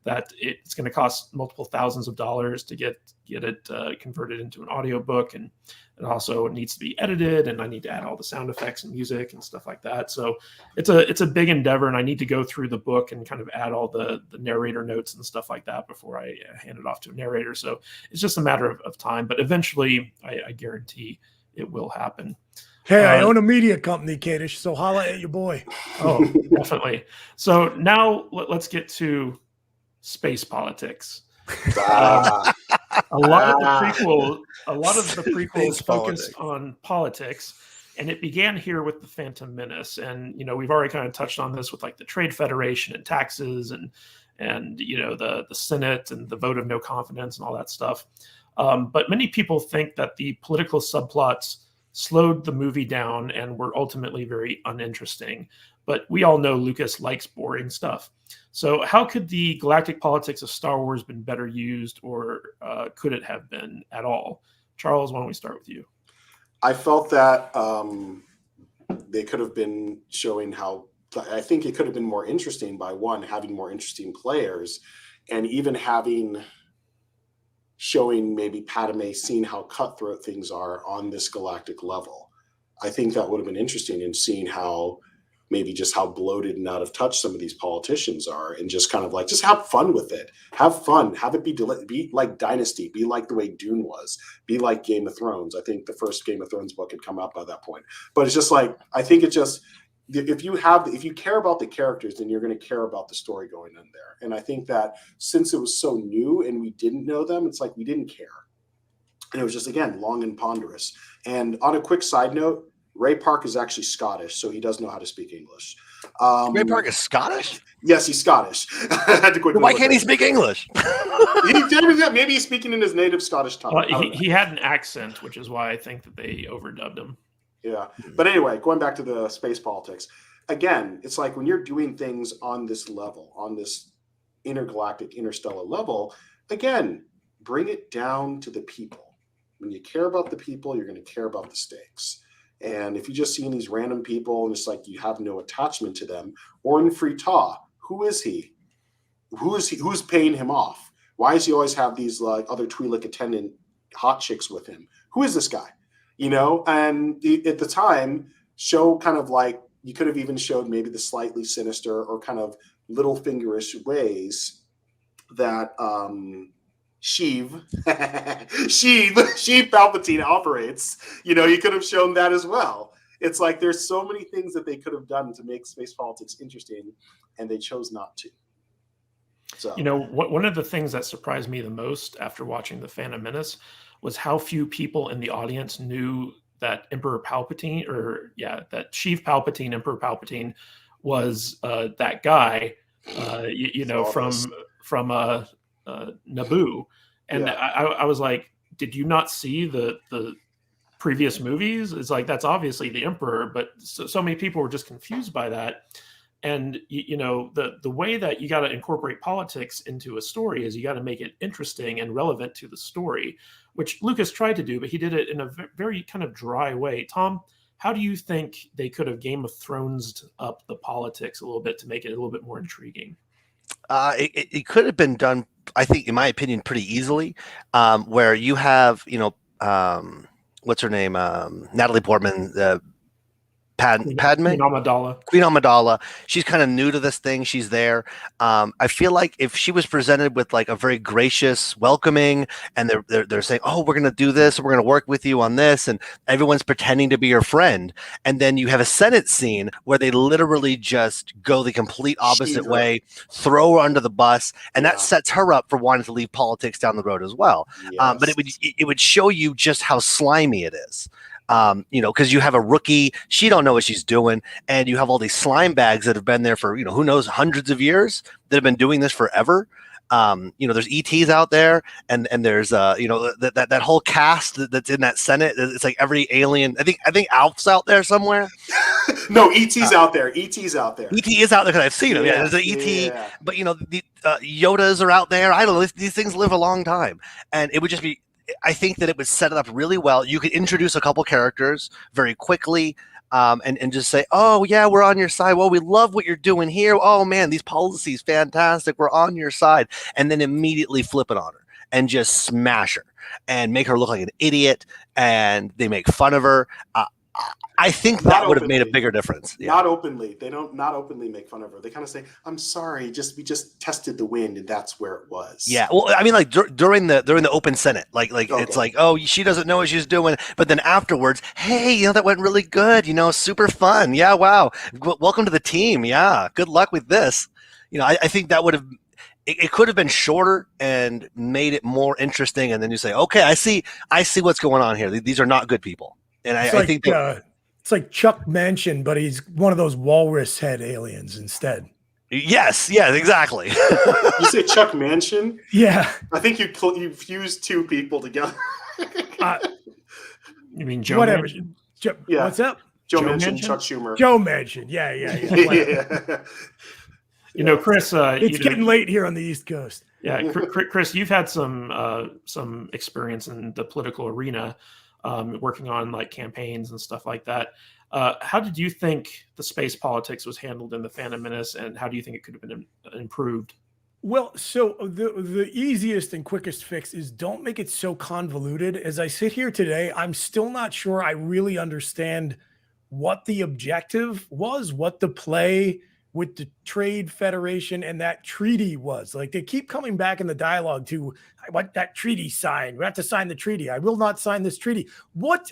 that it's going to cost multiple thousands of dollars to get it converted into an audio book, and it also needs to be edited, and I need to add all the sound effects and music and stuff like that. So it's a big endeavor, and I need to go through the book and kind of add all the narrator notes and stuff like that before I hand it off to a narrator. So it's just a matter of time, but eventually I guarantee it will happen. Hey, I own a media company, Kadish, so holla at your boy. Oh, definitely. So now let's get to space politics. A lot of the prequels focused on politics, and it began here with the Phantom Menace. And we've already kind of touched on this with like the Trade Federation and taxes and the Senate and the vote of no confidence and all that stuff. But many people think that the political subplots slowed the movie down and were ultimately very uninteresting. But we all know Lucas likes boring stuff. So how could the galactic politics of Star Wars been better used, or could it have been at all? Charles, why don't we start with you? I felt that they could have been showing how, I think it could have been more interesting by having more interesting players, and even showing maybe Padme seeing how cutthroat things are on this galactic level. I think that would have been interesting in seeing how maybe just how bloated and out of touch some of these politicians are, and just kind of like, just have fun with it. Have fun. Have it be like Dynasty. Be like the way Dune was. Be like Game of Thrones. I think the first Game of Thrones book had come out by that point. But it's just like, I think it just, if you care about the characters, then you're going to care about the story going in there. And I think that since it was so new and we didn't know them, it's like we didn't care. And it was just, again, long and ponderous. And on a quick side note, Ray Park is actually Scottish, so he does know how to speak English. Ray Park is Scottish? Yes, he's Scottish. I had to quickly Why can't he speak English? Maybe he's speaking in his native Scottish tongue. He had an accent, which is why I think that they overdubbed him. Yeah. But anyway, going back to the space politics, again, it's like when you're doing things on this level, on this intergalactic, interstellar level, again, bring it down to the people. When you care about the people, you're going to care about the stakes. And if you just see these random people and it's like you have no attachment to them, or in Freeta, who is he? Who's paying him off? Why does he always have these like other Twi'lek attendant hot chicks with him? Who is this guy? You know, and at the time, show kind of like, you could have even showed maybe the slightly sinister or kind of little fingerish ways that Sheev Palpatine operates. You know, you could have shown that as well. It's like there's so many things that they could have done to make space politics interesting, and they chose not to. So, you know, one of the things that surprised me the most after watching The Phantom Menace was how few people in the audience knew that Emperor Palpatine, that Sheev Palpatine, Emperor Palpatine, was that guy, from Naboo. And yeah. I was like, did you not see the previous movies? It's like, that's obviously the Emperor, but so many people were just confused by that. And you know, the way that you got to incorporate politics into a story is you got to make it interesting and relevant to the story, which Lucas tried to do, but he did it in a very kind of dry way. Tom, how do you think they could have Game of Thrones up the politics a little bit to make it a little bit more intriguing? It could have been done, I think, in my opinion, pretty easily, where you have, what's her name? Natalie Portman, Padme? Queen Amidala. Queen Amidala. She's kind of new to this thing. She's there. I feel like if she was presented with like a very gracious, welcoming, and they're saying, "Oh, we're gonna do this, we're gonna work with you on this," and everyone's pretending to be your friend, and then you have a Senate scene where they literally just go the complete opposite way, throw her under the bus, and that sets her up for wanting to leave politics down the road as well. Yes. But it would show you just how slimy it is. Because you have a rookie, she don't know what she's doing, and you have all these slime bags that have been there for, who knows, hundreds of years that have been doing this forever. There's ETs out there, and there's that whole cast that's in that Senate. It's like every alien. I think Alf's out there somewhere. No, ET's out there. ET's out there. ET is out there because I've seen him. Yeah, there's an ET, but the Yodas are out there. I don't know. These things live a long time, and it would just be. I think that it would set it up really well. You could introduce a couple characters very quickly, and just say, "Oh yeah, we're on your side. Well, we love what you're doing here. Oh man, these policies fantastic. We're on your side." And then immediately flip it on her and just smash her and make her look like an idiot. And they make fun of her. I think that would have made a bigger difference. Yeah. Not openly. They don't not openly make fun of her. They kind of say, "I'm sorry, we just tested the wind, and that's where it was." Yeah. Well, I mean, like during the open Senate, like okay. It's like, oh, she doesn't know what she's doing, but then afterwards, hey, that went really good. Super fun. Yeah. Wow. Welcome to the team. Yeah. Good luck with this. I think that would have. It could have been shorter and made it more interesting, and then you say, okay, I see what's going on here. These are not good people, and I think that. It's like Chuck Manchin, but he's one of those walrus head aliens instead. Yes, exactly. You say Chuck Manchin? Yeah. I think you fused two people together. You mean Joe whatever. Manchin? Yeah. What's up? Joe Manchin, Chuck Schumer. Joe Manchin. Yeah. Yeah. Chris, it's getting late here on the East Coast. Yeah, Chris, you've had some experience in the political arena. Working on like campaigns and stuff like that. How did you think the space politics was handled in The Phantom Menace, and how do you think it could have been improved? Well, so the easiest and quickest fix is don't make it so convoluted. As I sit here today, I'm still not sure I really understand what the objective was, what the play with the Trade Federation and that treaty was. Like, they keep coming back in the dialogue to, I want that treaty signed. We have to sign the treaty. I will not sign this treaty. What?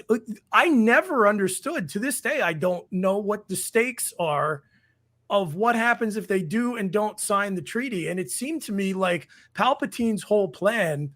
I never understood. To this day, I don't know what the stakes are of what happens if they do and don't sign the treaty. And it seemed to me like Palpatine's whole plan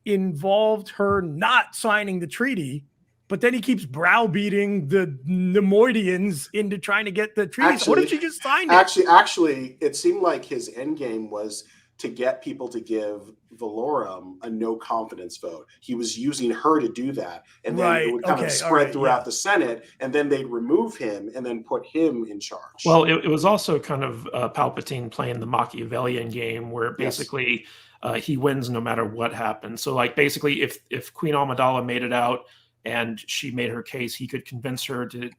involved her not signing the treaty, but then he keeps browbeating the Nemoidians into trying to get the treaty. So what if she just signed it? Actually, it seemed like his end game was to get people to give Valorum a no confidence vote. He was using her to do that, and then it would kind of spread throughout the Senate, and then they'd remove him and then put him in charge. Well, it was also kind of Palpatine playing the Machiavellian game, where basically he wins no matter what happens. So, like, basically, if Queen Amidala made it out and she made her case, he could convince her to,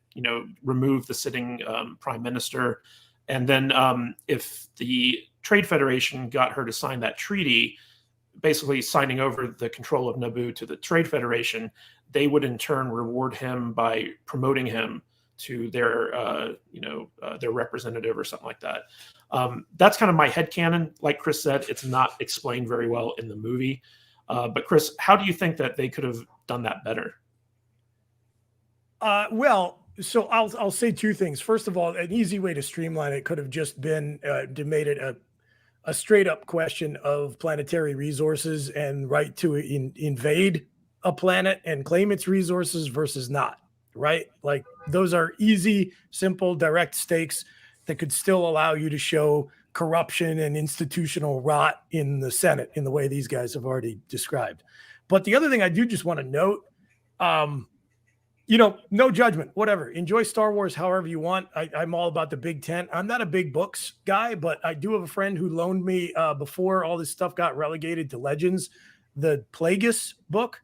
remove the sitting prime minister. And then if the Trade Federation got her to sign that treaty, basically signing over the control of Naboo to the Trade Federation, they would in turn reward him by promoting him to their, their representative or something like that. That's kind of my headcanon. Like Chris said, it's not explained very well in the movie. But Chris, how do you think that they could have done that better? So I'll say two things. First of all, an easy way to streamline it could have just been to made it a straight up question of planetary resources and right to invade a planet and claim its resources versus not, right? Like, those are easy, simple, direct stakes that could still allow you to show corruption and institutional rot in the Senate in the way these guys have already described. But the other thing I do just want to note, no judgment, whatever. Enjoy Star Wars however you want. I'm all about the big tent. I'm not a big books guy, but I do have a friend who loaned me, before all this stuff got relegated to Legends, the Plagueis book,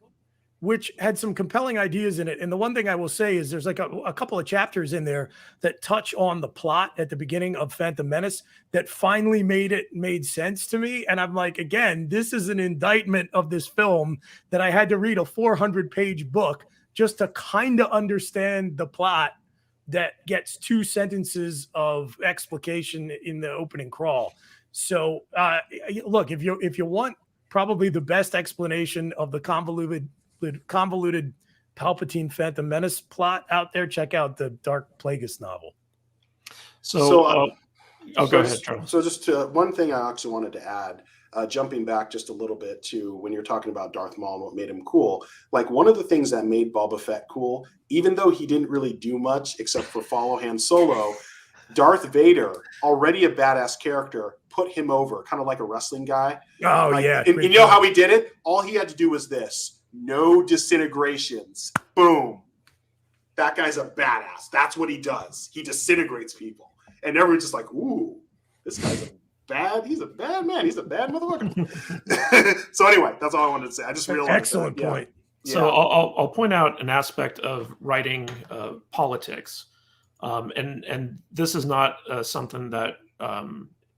which had some compelling ideas in it. And the one thing I will say is there's like a couple of chapters in there that touch on the plot at the beginning of Phantom Menace that finally made sense to me. And I'm like, again, this is an indictment of this film that I had to read a 400-page book just to kind of understand the plot that gets 2 sentences of explication in the opening crawl. So look, if you want probably the best explanation of the convoluted Palpatine Phantom Menace plot out there, check out the Dark Plagueis novel. Go ahead, Charles. So just one thing I actually wanted to add, jumping back just a little bit to when you're talking about Darth Maul and what made him cool. Like, one of the things that made Boba Fett cool, even though he didn't really do much except for follow Han Solo, Darth Vader, already a badass character, put him over, kind of like a wrestling guy. Oh, yeah. And you know how he did it? All he had to do was this. No disintegrations. Boom. That guy's a badass. That's what he does. He disintegrates people. And everyone's just like, ooh, this guy's he's a bad man. He's a bad motherfucker. So anyway, that's all I wanted to say. I just realized excellent point. Yeah. So I'll point out an aspect of writing politics. And this is not something that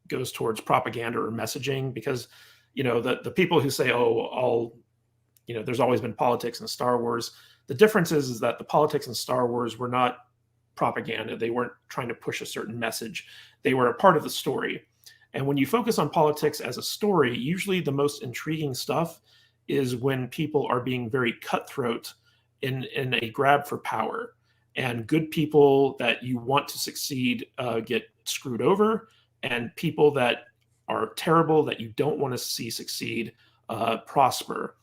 goes towards propaganda or messaging, because, the people who say, there's always been politics in Star Wars. The difference is that the politics in Star Wars were not propaganda. They weren't trying to push a certain message. They were a part of the story. And when you focus on politics as a story, usually the most intriguing stuff is when people are being very cutthroat in a grab for power. And good people that you want to succeed get screwed over, and people that are terrible that you don't want to see succeed prosper.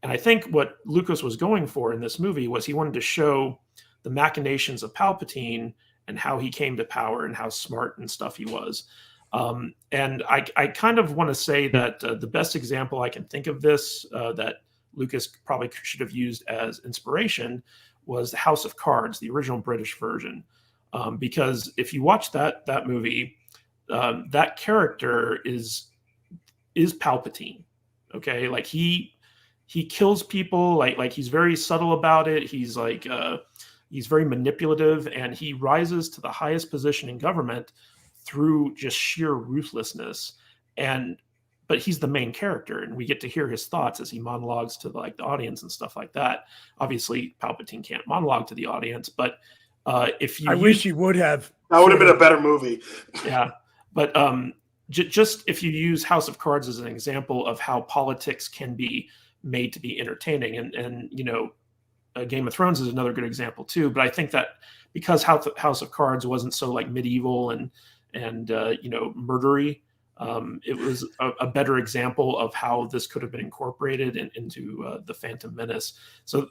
And I think what Lucas was going for in this movie was he wanted to show the machinations of Palpatine and how he came to power and how smart and stuff he was. And I kind of want to say that the best example I can think of this that Lucas probably should have used as inspiration was the House of Cards, the original British version. Because if you watch that movie, that character is Palpatine. Okay, like he kills people, like he's very subtle about it. He's like he's very manipulative, and he rises to the highest position in government through just sheer ruthlessness. But he's the main character, and we get to hear his thoughts as he monologues to the audience and stuff like that. Obviously, Palpatine can't monologue to the audience, but If you I wish he would have. That would have been a better movie. Yeah, but just if you use House of Cards as an example of how politics can be made to be entertaining, and Game of Thrones is another good example too. But I think that because House of Cards wasn't so like medieval and murdery, it was a better example of how this could have been incorporated into the Phantom Menace. So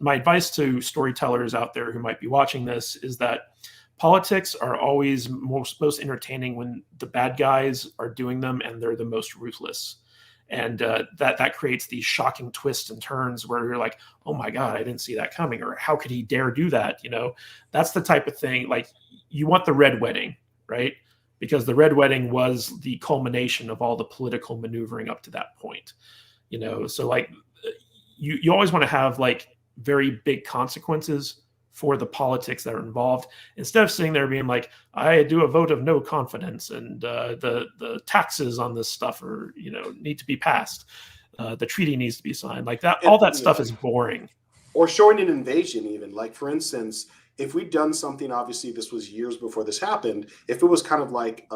my advice to storytellers out there who might be watching this is that politics are always most entertaining when the bad guys are doing them and they're the most ruthless. And that creates these shocking twists and turns where you're like, oh my God, I didn't see that coming, or how could he dare do that? That's the type of thing. Like, you want the Red Wedding, right? Because the Red Wedding was the culmination of all the political maneuvering up to that point. So like you always want to have like very big consequences for the politics that are involved, instead of sitting there being like, I do a vote of no confidence, and the taxes on this stuff are need to be passed, the treaty needs to be signed, like that. All that stuff is boring. Or showing an invasion, even like, for instance, if we'd done something, obviously this was years before this happened, if it was kind of like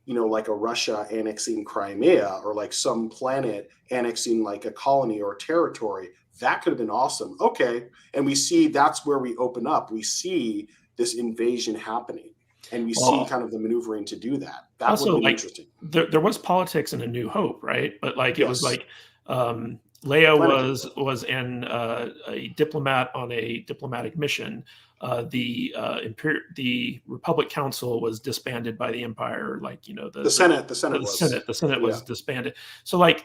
like a Russia annexing Crimea, or like some planet annexing like a colony or territory, that could have been awesome. Okay. And we see that's where we open up. We see this invasion happening, and we see kind of the maneuvering to do that. That also, would be like, interesting. There was politics in A New Hope, right? But like, it was like Leia was in a diplomat on a diplomatic mission. The Republic Council was disbanded by the Empire. Like, the Senate was disbanded. So like,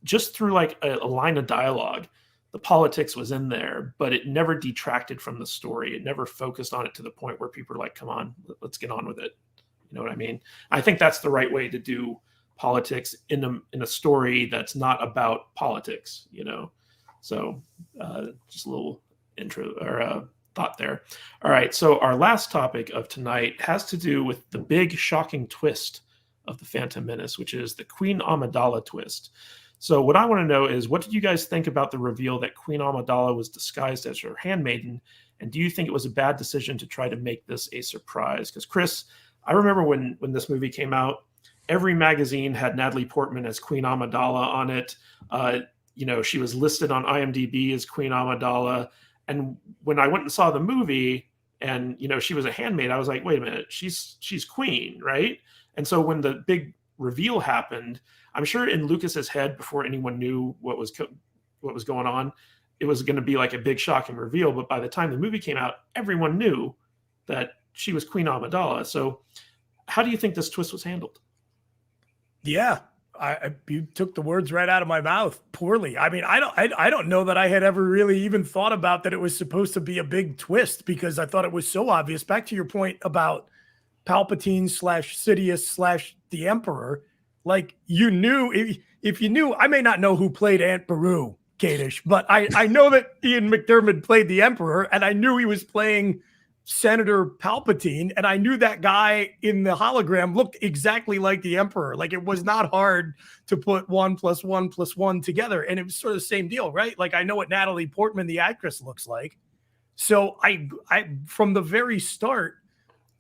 just through like a line of dialogue, the politics was in there, but it never detracted from the story. It never focused on it to the point where people are like, come on, let's get on with it. You know what I mean? I think that's the right way to do politics in a story that's not about politics, So just a little intro or thought there. All right. So our last topic of tonight has to do with the big shocking twist of the Phantom Menace, which is the Queen Amidala twist. So what I want to know is, what did you guys think about the reveal that Queen Amidala was disguised as her handmaiden? And do you think it was a bad decision to try to make this a surprise? Because Chris, I remember when this movie came out, every magazine had Natalie Portman as Queen Amidala on it. She was listed on IMDb as Queen Amidala. And when I went and saw the movie and, she was a handmaid, I was like, wait a minute, she's queen, right? And so when the big reveal happened, I'm sure in Lucas's head, before anyone knew what was going on, it was going to be like a big shocking reveal. But by the time the movie came out, everyone knew that she was Queen Amidala. So how do you think this twist was handled? Yeah, you took the words right out of my mouth poorly. I mean, I don't know that I had ever really even thought about that it was supposed to be a big twist, because I thought it was so obvious. Back to your point about Palpatine / Sidious / the Emperor, like, you knew, if you knew, I may not know who played Aunt Beru, Kadish, but I know that Ian McDiarmid played the Emperor, and I knew he was playing Senator Palpatine, and I knew that guy in the hologram looked exactly like the Emperor. Like, it was not hard to put 1 + 1 + 1 together, and it was sort of the same deal, right? Like, I know what Natalie Portman, the actress, looks like. So I from the very start,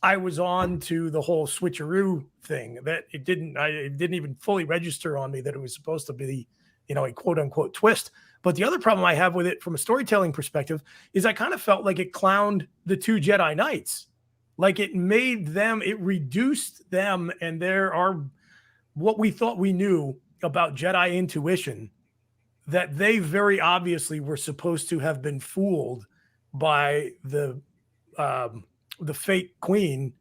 I was on to the whole switcheroo thing, that it didn't even fully register on me that it was supposed to be, a quote unquote twist. But the other problem I have with it from a storytelling perspective is I kind of felt like it clowned the 2 Jedi Knights. Like, it reduced them and what we thought we knew about Jedi intuition, that they very obviously were supposed to have been fooled by the fake queen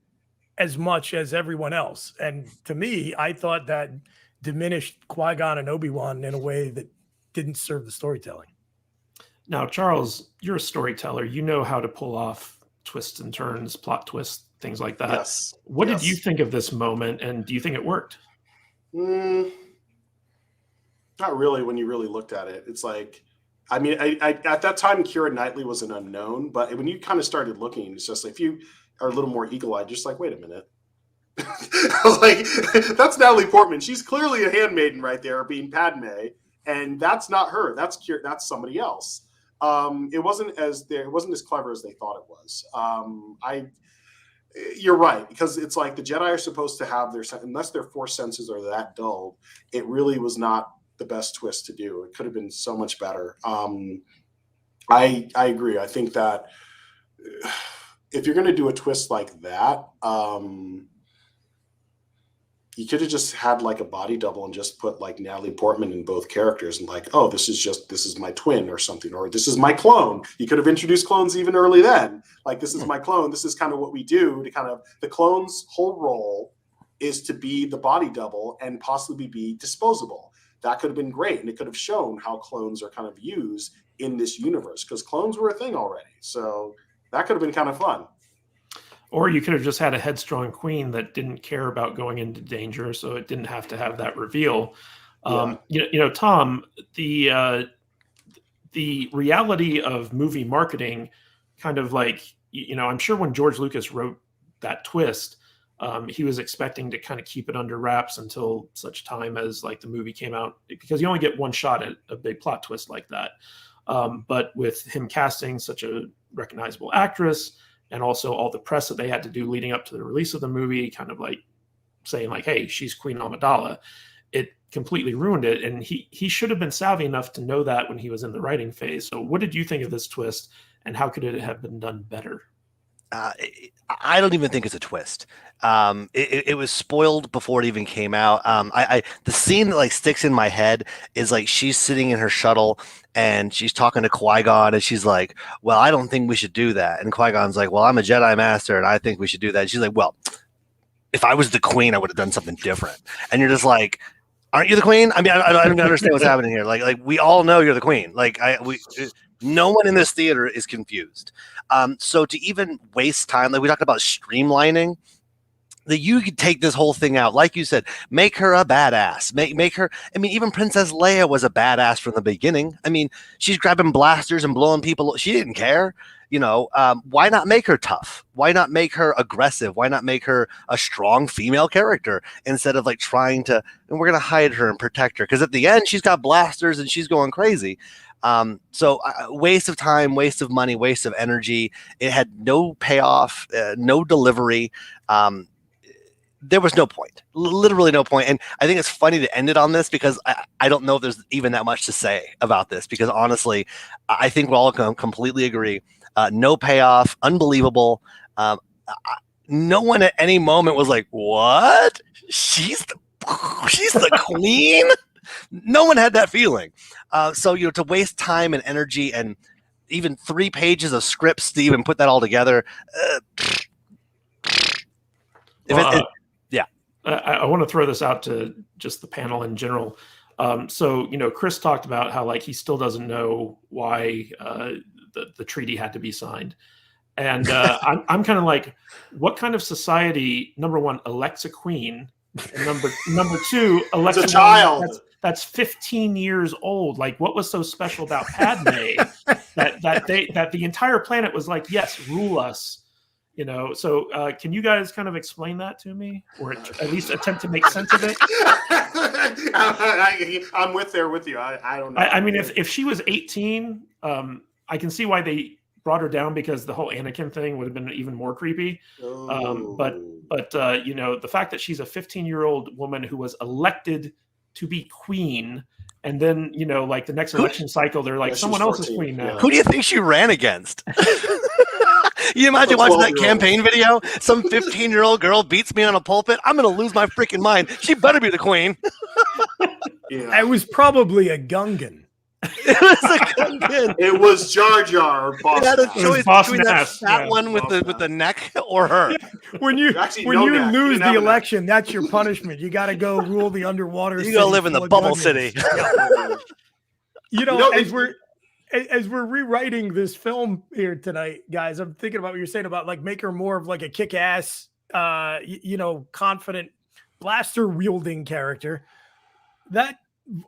as much as everyone else. And to me, I thought that diminished Qui-Gon and Obi-Wan in a way that didn't serve the storytelling. Now, Charles, you're a storyteller. You know how to pull off twists and turns, plot twists, things like that. Yes. What did you think of this moment, and do you think it worked? Not really, when you really looked at it. It's like, I mean, I at that time, Keira Knightley was an unknown, but when you kind of started looking, it's just like, if you are a little more eagle-eyed, just like, wait a minute. I was like, that's Natalie Portman. She's clearly a handmaiden right there, being Padme, and that's not her. That's somebody else. It wasn't as clever as they thought it was. You're right, because it's like the Jedi are supposed to have unless their force senses are that dulled, it really was not the best twist to do. It could have been so much better. I agree. I think that if you're going to do a twist like that, you could have just had like a body double and just put like Natalie Portman in both characters and like, oh, this is my twin or something, or this is my clone. You could have introduced clones even early then. Like, this is my clone. This is kind of what we do to kind of, the clone's whole role is to be the body double and possibly be disposable. That could have been great. And it could have shown how clones are kind of used in this universe, because clones were a thing already. So that could have been kind of fun. Or you could have just had a headstrong queen that didn't care about going into danger, so it didn't have to have that reveal. Tom, the reality of movie marketing, kind of like, I'm sure when George Lucas wrote that twist, he was expecting to kind of keep it under wraps until such time as like the movie came out, because you only get one shot at a big plot twist like that. But with him casting such a recognizable actress, and also all the press that they had to do leading up to the release of the movie, kind of like saying like, hey, she's Queen Amidala, it completely ruined it. And he should have been savvy enough to know that when he was in the writing phase. So what did you think of this twist, and how could it have been done better? I don't even think it's a twist. It was spoiled before it even came out. The scene that like sticks in my head is like she's sitting in her shuttle and she's talking to Qui-Gon and she's like, well, I don't think we should do that. And Qui-Gon's like, well, I'm a Jedi master and I think we should do that. And she's like, well, if I was the queen, I would have done something different. And you're just like, aren't you the queen? I mean, I don't understand what's happening here. Like we all know you're the queen. Like no one in this theater is confused. So to even waste time, like we talked about streamlining, that you could take this whole thing out, like you said, make her a badass, make her. I mean, even Princess Leia was a badass from the beginning. I mean, she's grabbing blasters and blowing people. She didn't care. Why not make her tough? Why not make her aggressive? Why not make her a strong female character instead of like trying to, and we're going to hide her and protect her? Because at the end, she's got blasters and she's going crazy. So waste of time, waste of money, waste of energy. It had no payoff, no delivery. There was no point, literally no point. And I think it's funny to end it on this because I don't know if there's even that much to say about this, because honestly, I think we'll all completely agree. No payoff, unbelievable. No one at any moment was like, what? She's the queen? No one had that feeling. So to waste time and energy and even 3 pages of script, Steve, and put that all together. I want to throw this out to just the panel in general. So Chris talked about how like he still doesn't know why the treaty had to be signed, and I'm kind of like, what kind of society, number one, elects a queen, and number two, elects a child that's 15 years old? Like, what was so special about Padme that the entire planet was like, yes, rule us? So can you guys kind of explain that to me, or at least attempt to make sense of it? I'm with you. I don't know. I mean, if she was 18, I can see why they brought her down, because the whole Anakin thing would have been even more creepy. But the fact that she's a 15-year-old woman who was elected to be queen, and then like the next election cycle, they're like, someone else is queen now. Who do you think she ran against? You imagine watching that campaign video? Some 15-year-old girl beats me on a pulpit. I'm going to lose my freaking mind. She better be the queen. Yeah. It was probably a Gungan. It was a Gungan. It was Jar Jar or Boss. You had a choice between that fat one with Boss the neck or her. When you lose the election, that's your punishment. You got to go rule the underwater. You got to live in the bubble city. As we're rewriting this film here tonight, guys, I'm thinking about what you're saying about like make her more of like a kick-ass, confident blaster wielding character. That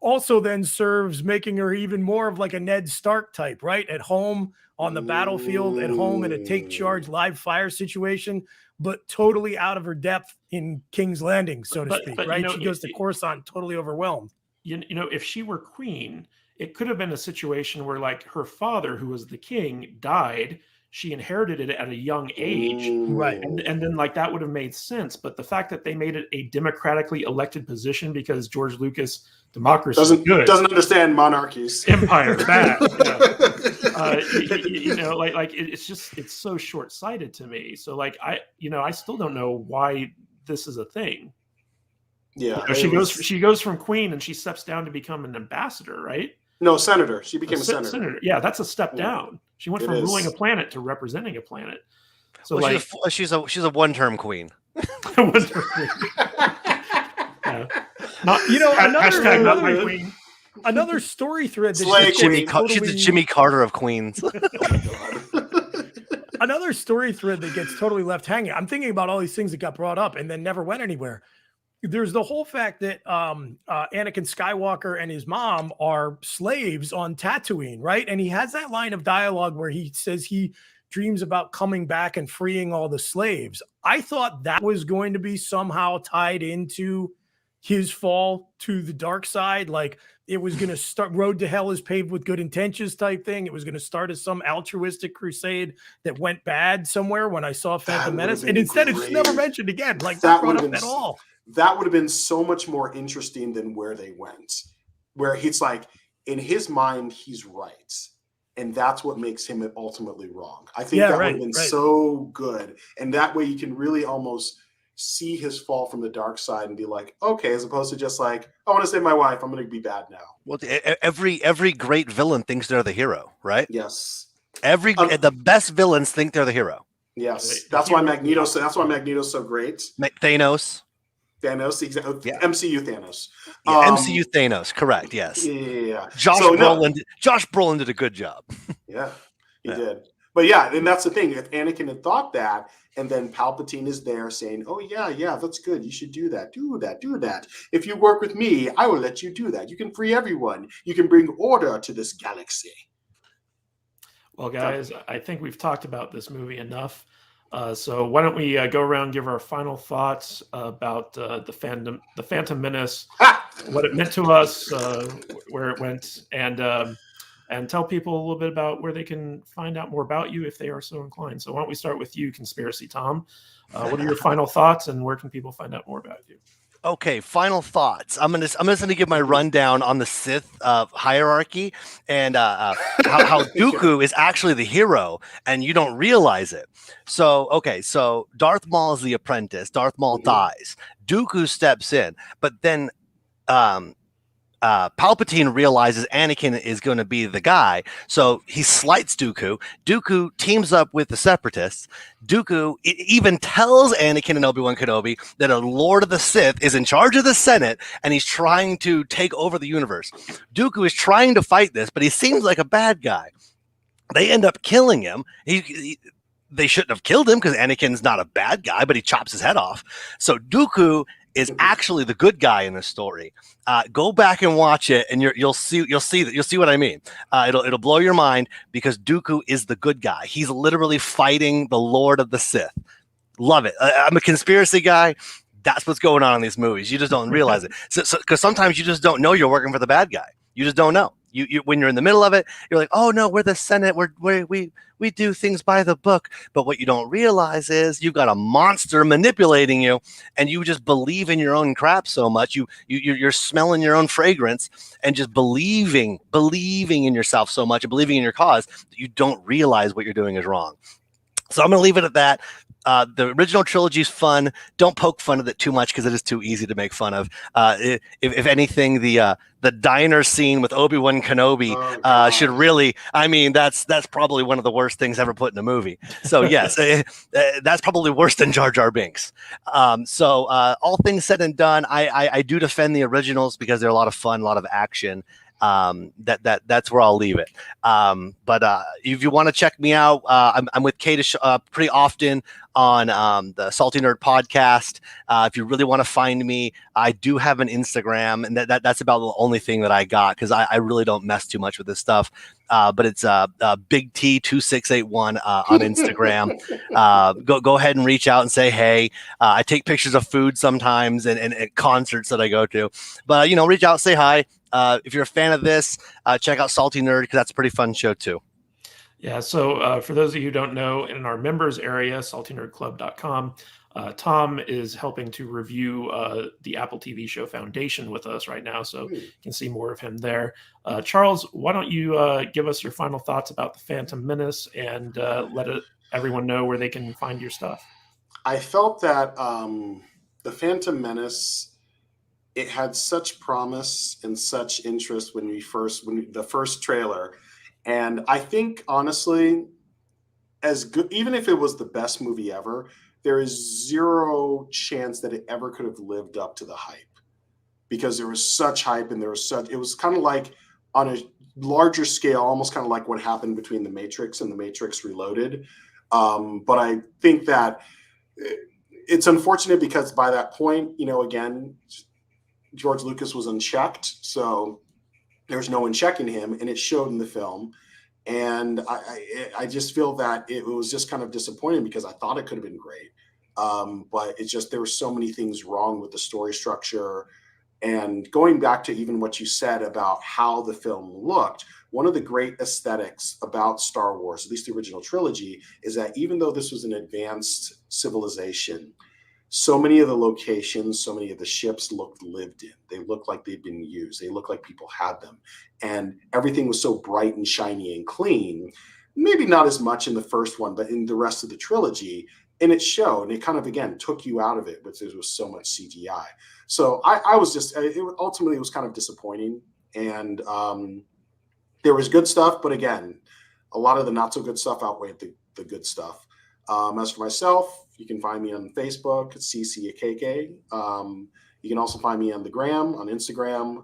also then serves making her even more of like a Ned Stark type, right? At home on the battlefield, at home in a take charge live fire situation, but totally out of her depth in King's Landing, so to speak, right? She goes to Coruscant totally overwhelmed. you know, if she were queen, it could have been a situation where like her father, who was the king, died. She inherited it at a young age. Right. And then like that would have made sense. But the fact that they made it a democratically elected position because George Lucas, democracy is good. Doesn't understand monarchies. Empire bad. You know, like it's just, it's so short-sighted to me. So like I still don't know why this is a thing. Yeah, you know, she goes from queen and she steps down to become an ambassador, right? No, senator. She became a senator. Yeah, that's a step down. She went from ruling a planet to representing a planet. So well, like she's a one-term queen. Yeah. Not, you know, not my queen. Another story thread. She's the Jimmy Carter of queens. Another story thread that gets totally left hanging. I'm thinking about all these things that got brought up and then never went anywhere. There's the whole fact that Anakin Skywalker and his mom are slaves on Tatooine, right? And he has that line of dialogue where he says he dreams about coming back and freeing all the slaves. I thought that was going to be somehow tied into his fall to the dark side. Like it was going to start, road to hell is paved with good intentions type thing. It was going to start as some altruistic crusade that went bad somewhere when I saw Phantom Menace. And instead it's never mentioned again. Like that brought up at all. That would have been so much more interesting than where they went, where he's like, in his mind, he's right. And that's what makes him ultimately wrong. I think that would have been so good. And that way you can really almost see his fall from the dark side and be like, okay, as opposed to just like, I want to save my wife, I'm going to be bad now. Well, every great villain thinks they're the hero, right? Yes. The best villains think they're the hero. Yes. That's why Magneto's so great. Thanos, MCU Thanos. Yeah, MCU Thanos, correct? Yes. Yeah. Josh Brolin did a good job. Yeah, he did. But yeah, and that's the thing. If Anakin had thought that, and then Palpatine is there saying, "Oh yeah, that's good. You should do that. Do that. If you work with me, I will let you do that. You can free everyone. You can bring order to this galaxy." Well, guys, I think we've talked about this movie enough. So why don't we go around and give our final thoughts about the Phantom Menace, what it meant to us, where it went, and tell people a little bit about where they can find out more about you if they are so inclined. So why don't we start with you, Conspiracy Tom? What are your final thoughts, and where can people find out more about you? Okay, final thoughts. I'm just gonna give my rundown on the Sith hierarchy and how Dooku is actually the hero, and you don't realize it. So Darth Maul is the apprentice. Darth Maul dies. Dooku steps in, but then Palpatine realizes Anakin is going to be the guy, so he slights Dooku. Dooku teams up with the Separatists. Dooku even tells Anakin and Obi-Wan Kenobi that a Lord of the Sith is in charge of the Senate, and he's trying to take over the universe. Dooku is trying to fight this, but he seems like a bad guy. They end up killing him. They shouldn't have killed him because Anakin's not a bad guy, but he chops his head off. So Dooku is actually the good guy in this story. Go back and watch it, and you'll see what I mean. It'll blow your mind because Dooku is the good guy. He's literally fighting the Lord of the Sith. Love it. I'm a conspiracy guy. That's what's going on in these movies. You just don't realize it. So because sometimes you just don't know you're working for the bad guy. You just don't know. You when you're in the middle of it, you're like, oh no, we're the Senate. We do things by the book. But what you don't realize is you've got a monster manipulating you, and you just believe in your own crap so much. You're smelling your own fragrance and just believing in yourself so much and believing in your cause that you don't realize what you're doing is wrong. So I'm going to leave it at that. The original trilogy is fun. Don't poke fun at it too much because it is too easy to make fun of. If anything, the diner scene with Obi-Wan Kenobi should really. I mean, that's probably one of the worst things ever put in a movie. So yes, that's probably worse than Jar Jar Binks. So all things said and done, I do defend the originals because they're a lot of fun, a lot of action. That's where I'll leave it. But if you want to check me out, I'm with Kadish pretty often on the Salty Nerd podcast. If you really want to find me, I do have an Instagram, and that's about the only thing that I got, because I really don't mess too much with this stuff. But it's Big T2681 on Instagram. Go ahead and reach out and say hey. I take pictures of food sometimes and at concerts that I go to. But reach out, say hi. If you're a fan of this, check out Salty Nerd, because that's a pretty fun show too. Yeah, so for those of you who don't know, in our members area, saltynerdclub.com, Tom is helping to review the Apple TV show Foundation with us right now, so you can see more of him there. Charles, why don't you give us your final thoughts about the Phantom Menace and let everyone know where they can find your stuff? I felt that the Phantom Menace, it had such promise and such interest when the first trailer. And I think, honestly, as good, even if it was the best movie ever, there is zero chance that it ever could have lived up to the hype, because there was such hype and it was kind of like on a larger scale, almost kind of like what happened between The Matrix and The Matrix Reloaded. But I think that it's unfortunate, because by that point, again, George Lucas was unchecked. So there's no one checking him, and it showed in the film. And I just feel that it was just kind of disappointing, because I thought it could have been great. But it's just, there were so many things wrong with the story structure. And going back to even what you said about how the film looked, one of the great aesthetics about Star Wars, at least the original trilogy, is that even though this was an advanced civilization, so many of the locations, so many of the ships looked lived in. They looked like they'd been used. They looked like people had them. And everything was so bright and shiny and clean. Maybe not as much in the first one, but in the rest of the trilogy. And it showed. And it kind of, again, took you out of it, but there was so much CGI. So I was just, ultimately, it was kind of disappointing. And there was good stuff. But again, a lot of the not so good stuff outweighed the good stuff. As for myself, you can find me on Facebook, CCAKK. You can also find me on the gram, on Instagram,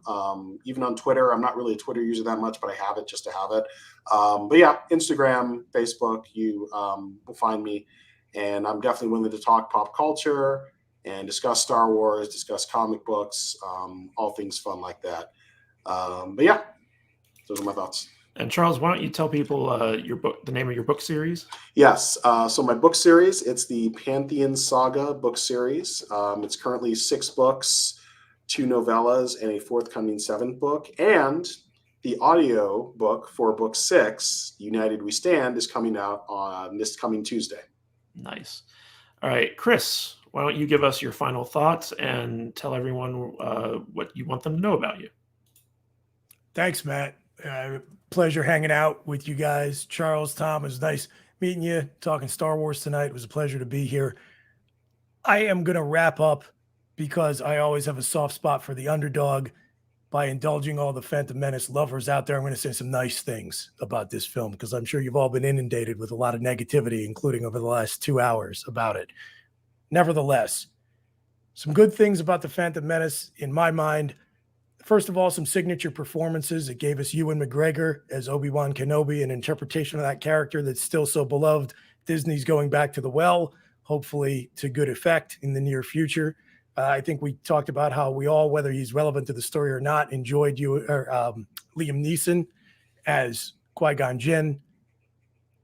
even on Twitter. I'm not really a Twitter user that much, but I have it just to have it. But yeah, Instagram, Facebook, you will find me. And I'm definitely willing to talk pop culture and discuss Star Wars, discuss comic books, all things fun like that. But yeah, those are my thoughts. And Charles, why don't you tell people your book, the name of your book series? Yes. So my book series, it's the Pantheon Saga book series. It's currently 6 books, 2 novellas, and a forthcoming 7th book. And the audio book for book 6, United We Stand, is coming out on this coming Tuesday. Nice. All right, Chris, why don't you give us your final thoughts and tell everyone what you want them to know about you? Thanks, Matt. Pleasure hanging out with you guys. Charles, Tom, it was nice meeting you, talking Star Wars tonight. It was a pleasure to be here. I am going to wrap up, because I always have a soft spot for the underdog, by indulging all the Phantom Menace lovers out there. I'm going to say some nice things about this film, because I'm sure you've all been inundated with a lot of negativity, including over the last 2 hours about it. Nevertheless, some good things about the Phantom Menace in my mind. First of all, some signature performances. It gave us Ewan McGregor as Obi-Wan Kenobi, an interpretation of that character that's still so beloved. Disney's going back to the well, hopefully to good effect in the near future. I think we talked about how we all, whether he's relevant to the story or not, enjoyed Liam Neeson as Qui-Gon Jinn.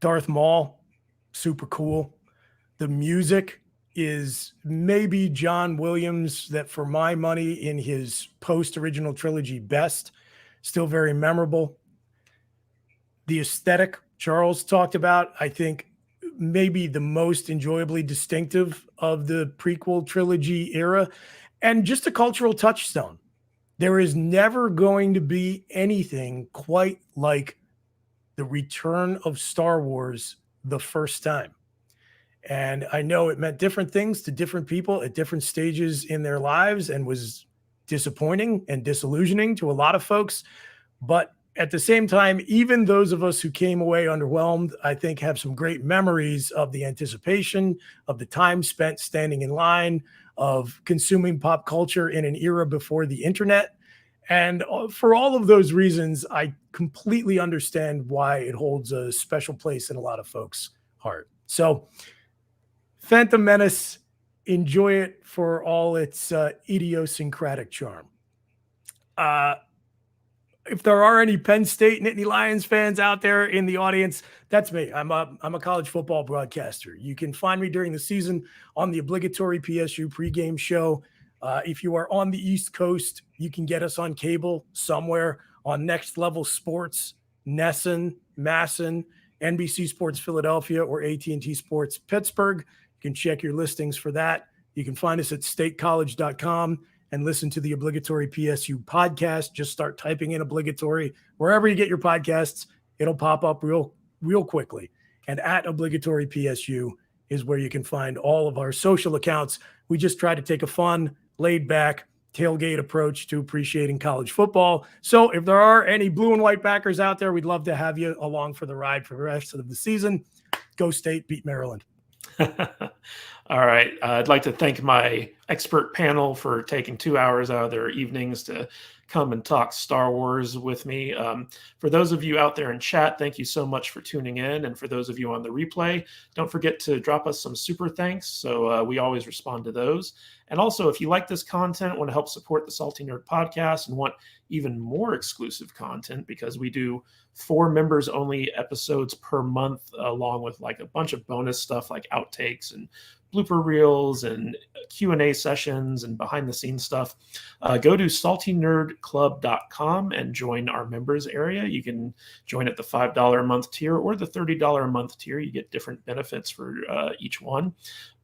Darth Maul, super cool. The music is maybe John Williams, that for my money in his post-original trilogy best, still very memorable. The aesthetic Charles talked about, I think maybe the most enjoyably distinctive of the prequel trilogy era, and just a cultural touchstone. There is never going to be anything quite like the return of Star Wars the first time. And I know it meant different things to different people at different stages in their lives, and was disappointing and disillusioning to a lot of folks. But at the same time, even those of us who came away underwhelmed, I think, have some great memories of the anticipation, of the time spent standing in line, of consuming pop culture in an era before the internet. And for all of those reasons, I completely understand why it holds a special place in a lot of folks' heart. So Phantom Menace, enjoy it for all its idiosyncratic charm. If there are any Penn State Nittany Lions fans out there in the audience, that's me. I'm a college football broadcaster. You can find me during the season on the obligatory PSU pregame show. If you are on the East Coast, you can get us on cable somewhere on Next Level Sports, Nesson, Masson, NBC Sports Philadelphia, or AT&T Sports Pittsburgh. You can check your listings for that. You can find us at statecollege.com and listen to the obligatory PSU podcast. Just start typing in obligatory wherever you get your podcasts. It'll pop up real quickly. And at obligatory PSU is where you can find all of our social accounts. We just try to take a fun, laid back tailgate approach to appreciating college football. So if there are any blue and white backers out there, we'd love to have you along for the ride for the rest of the season. Go State, beat Maryland. All right. I'd like to thank my expert panel for taking 2 hours out of their evenings to come and talk Star Wars with me. For those of you out there in chat, thank you so much for tuning in. And for those of you on the replay, don't forget to drop us some super thanks. So we always respond to those. And also, if you like this content, want to help support the Salty Nerd podcast and want even more exclusive content, because we do 4 members only episodes per month, along with like a bunch of bonus stuff like outtakes and blooper reels and Q&A sessions and behind the scenes stuff, go to saltynerdclub.com and join our members area. You can join at the $5 a month tier or the $30 a month tier. You get different benefits for each one,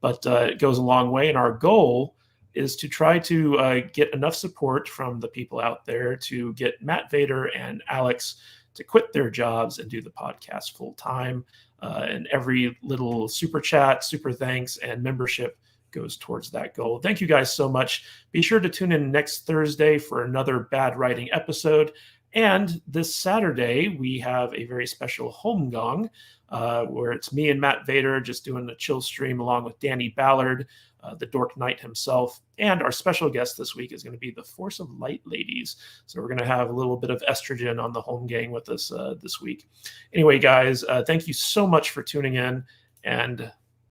but it goes a long way. And our goal is to try to get enough support from the people out there to get Matt Vader and Alex to quit their jobs and do the podcast full time. And every little super chat, super thanks, and membership goes towards that goal. Thank you guys so much. Be sure to tune in next Thursday for another Bad Writing episode. And this Saturday, we have a very special home gong where it's me and Matt Vader just doing a chill stream along with Danny Ballard, the Dork Knight himself. And our special guest this week is going to be the Force of Light ladies. So we're going to have a little bit of estrogen on the home gang with us this week. Anyway, guys, thank you so much for tuning in, and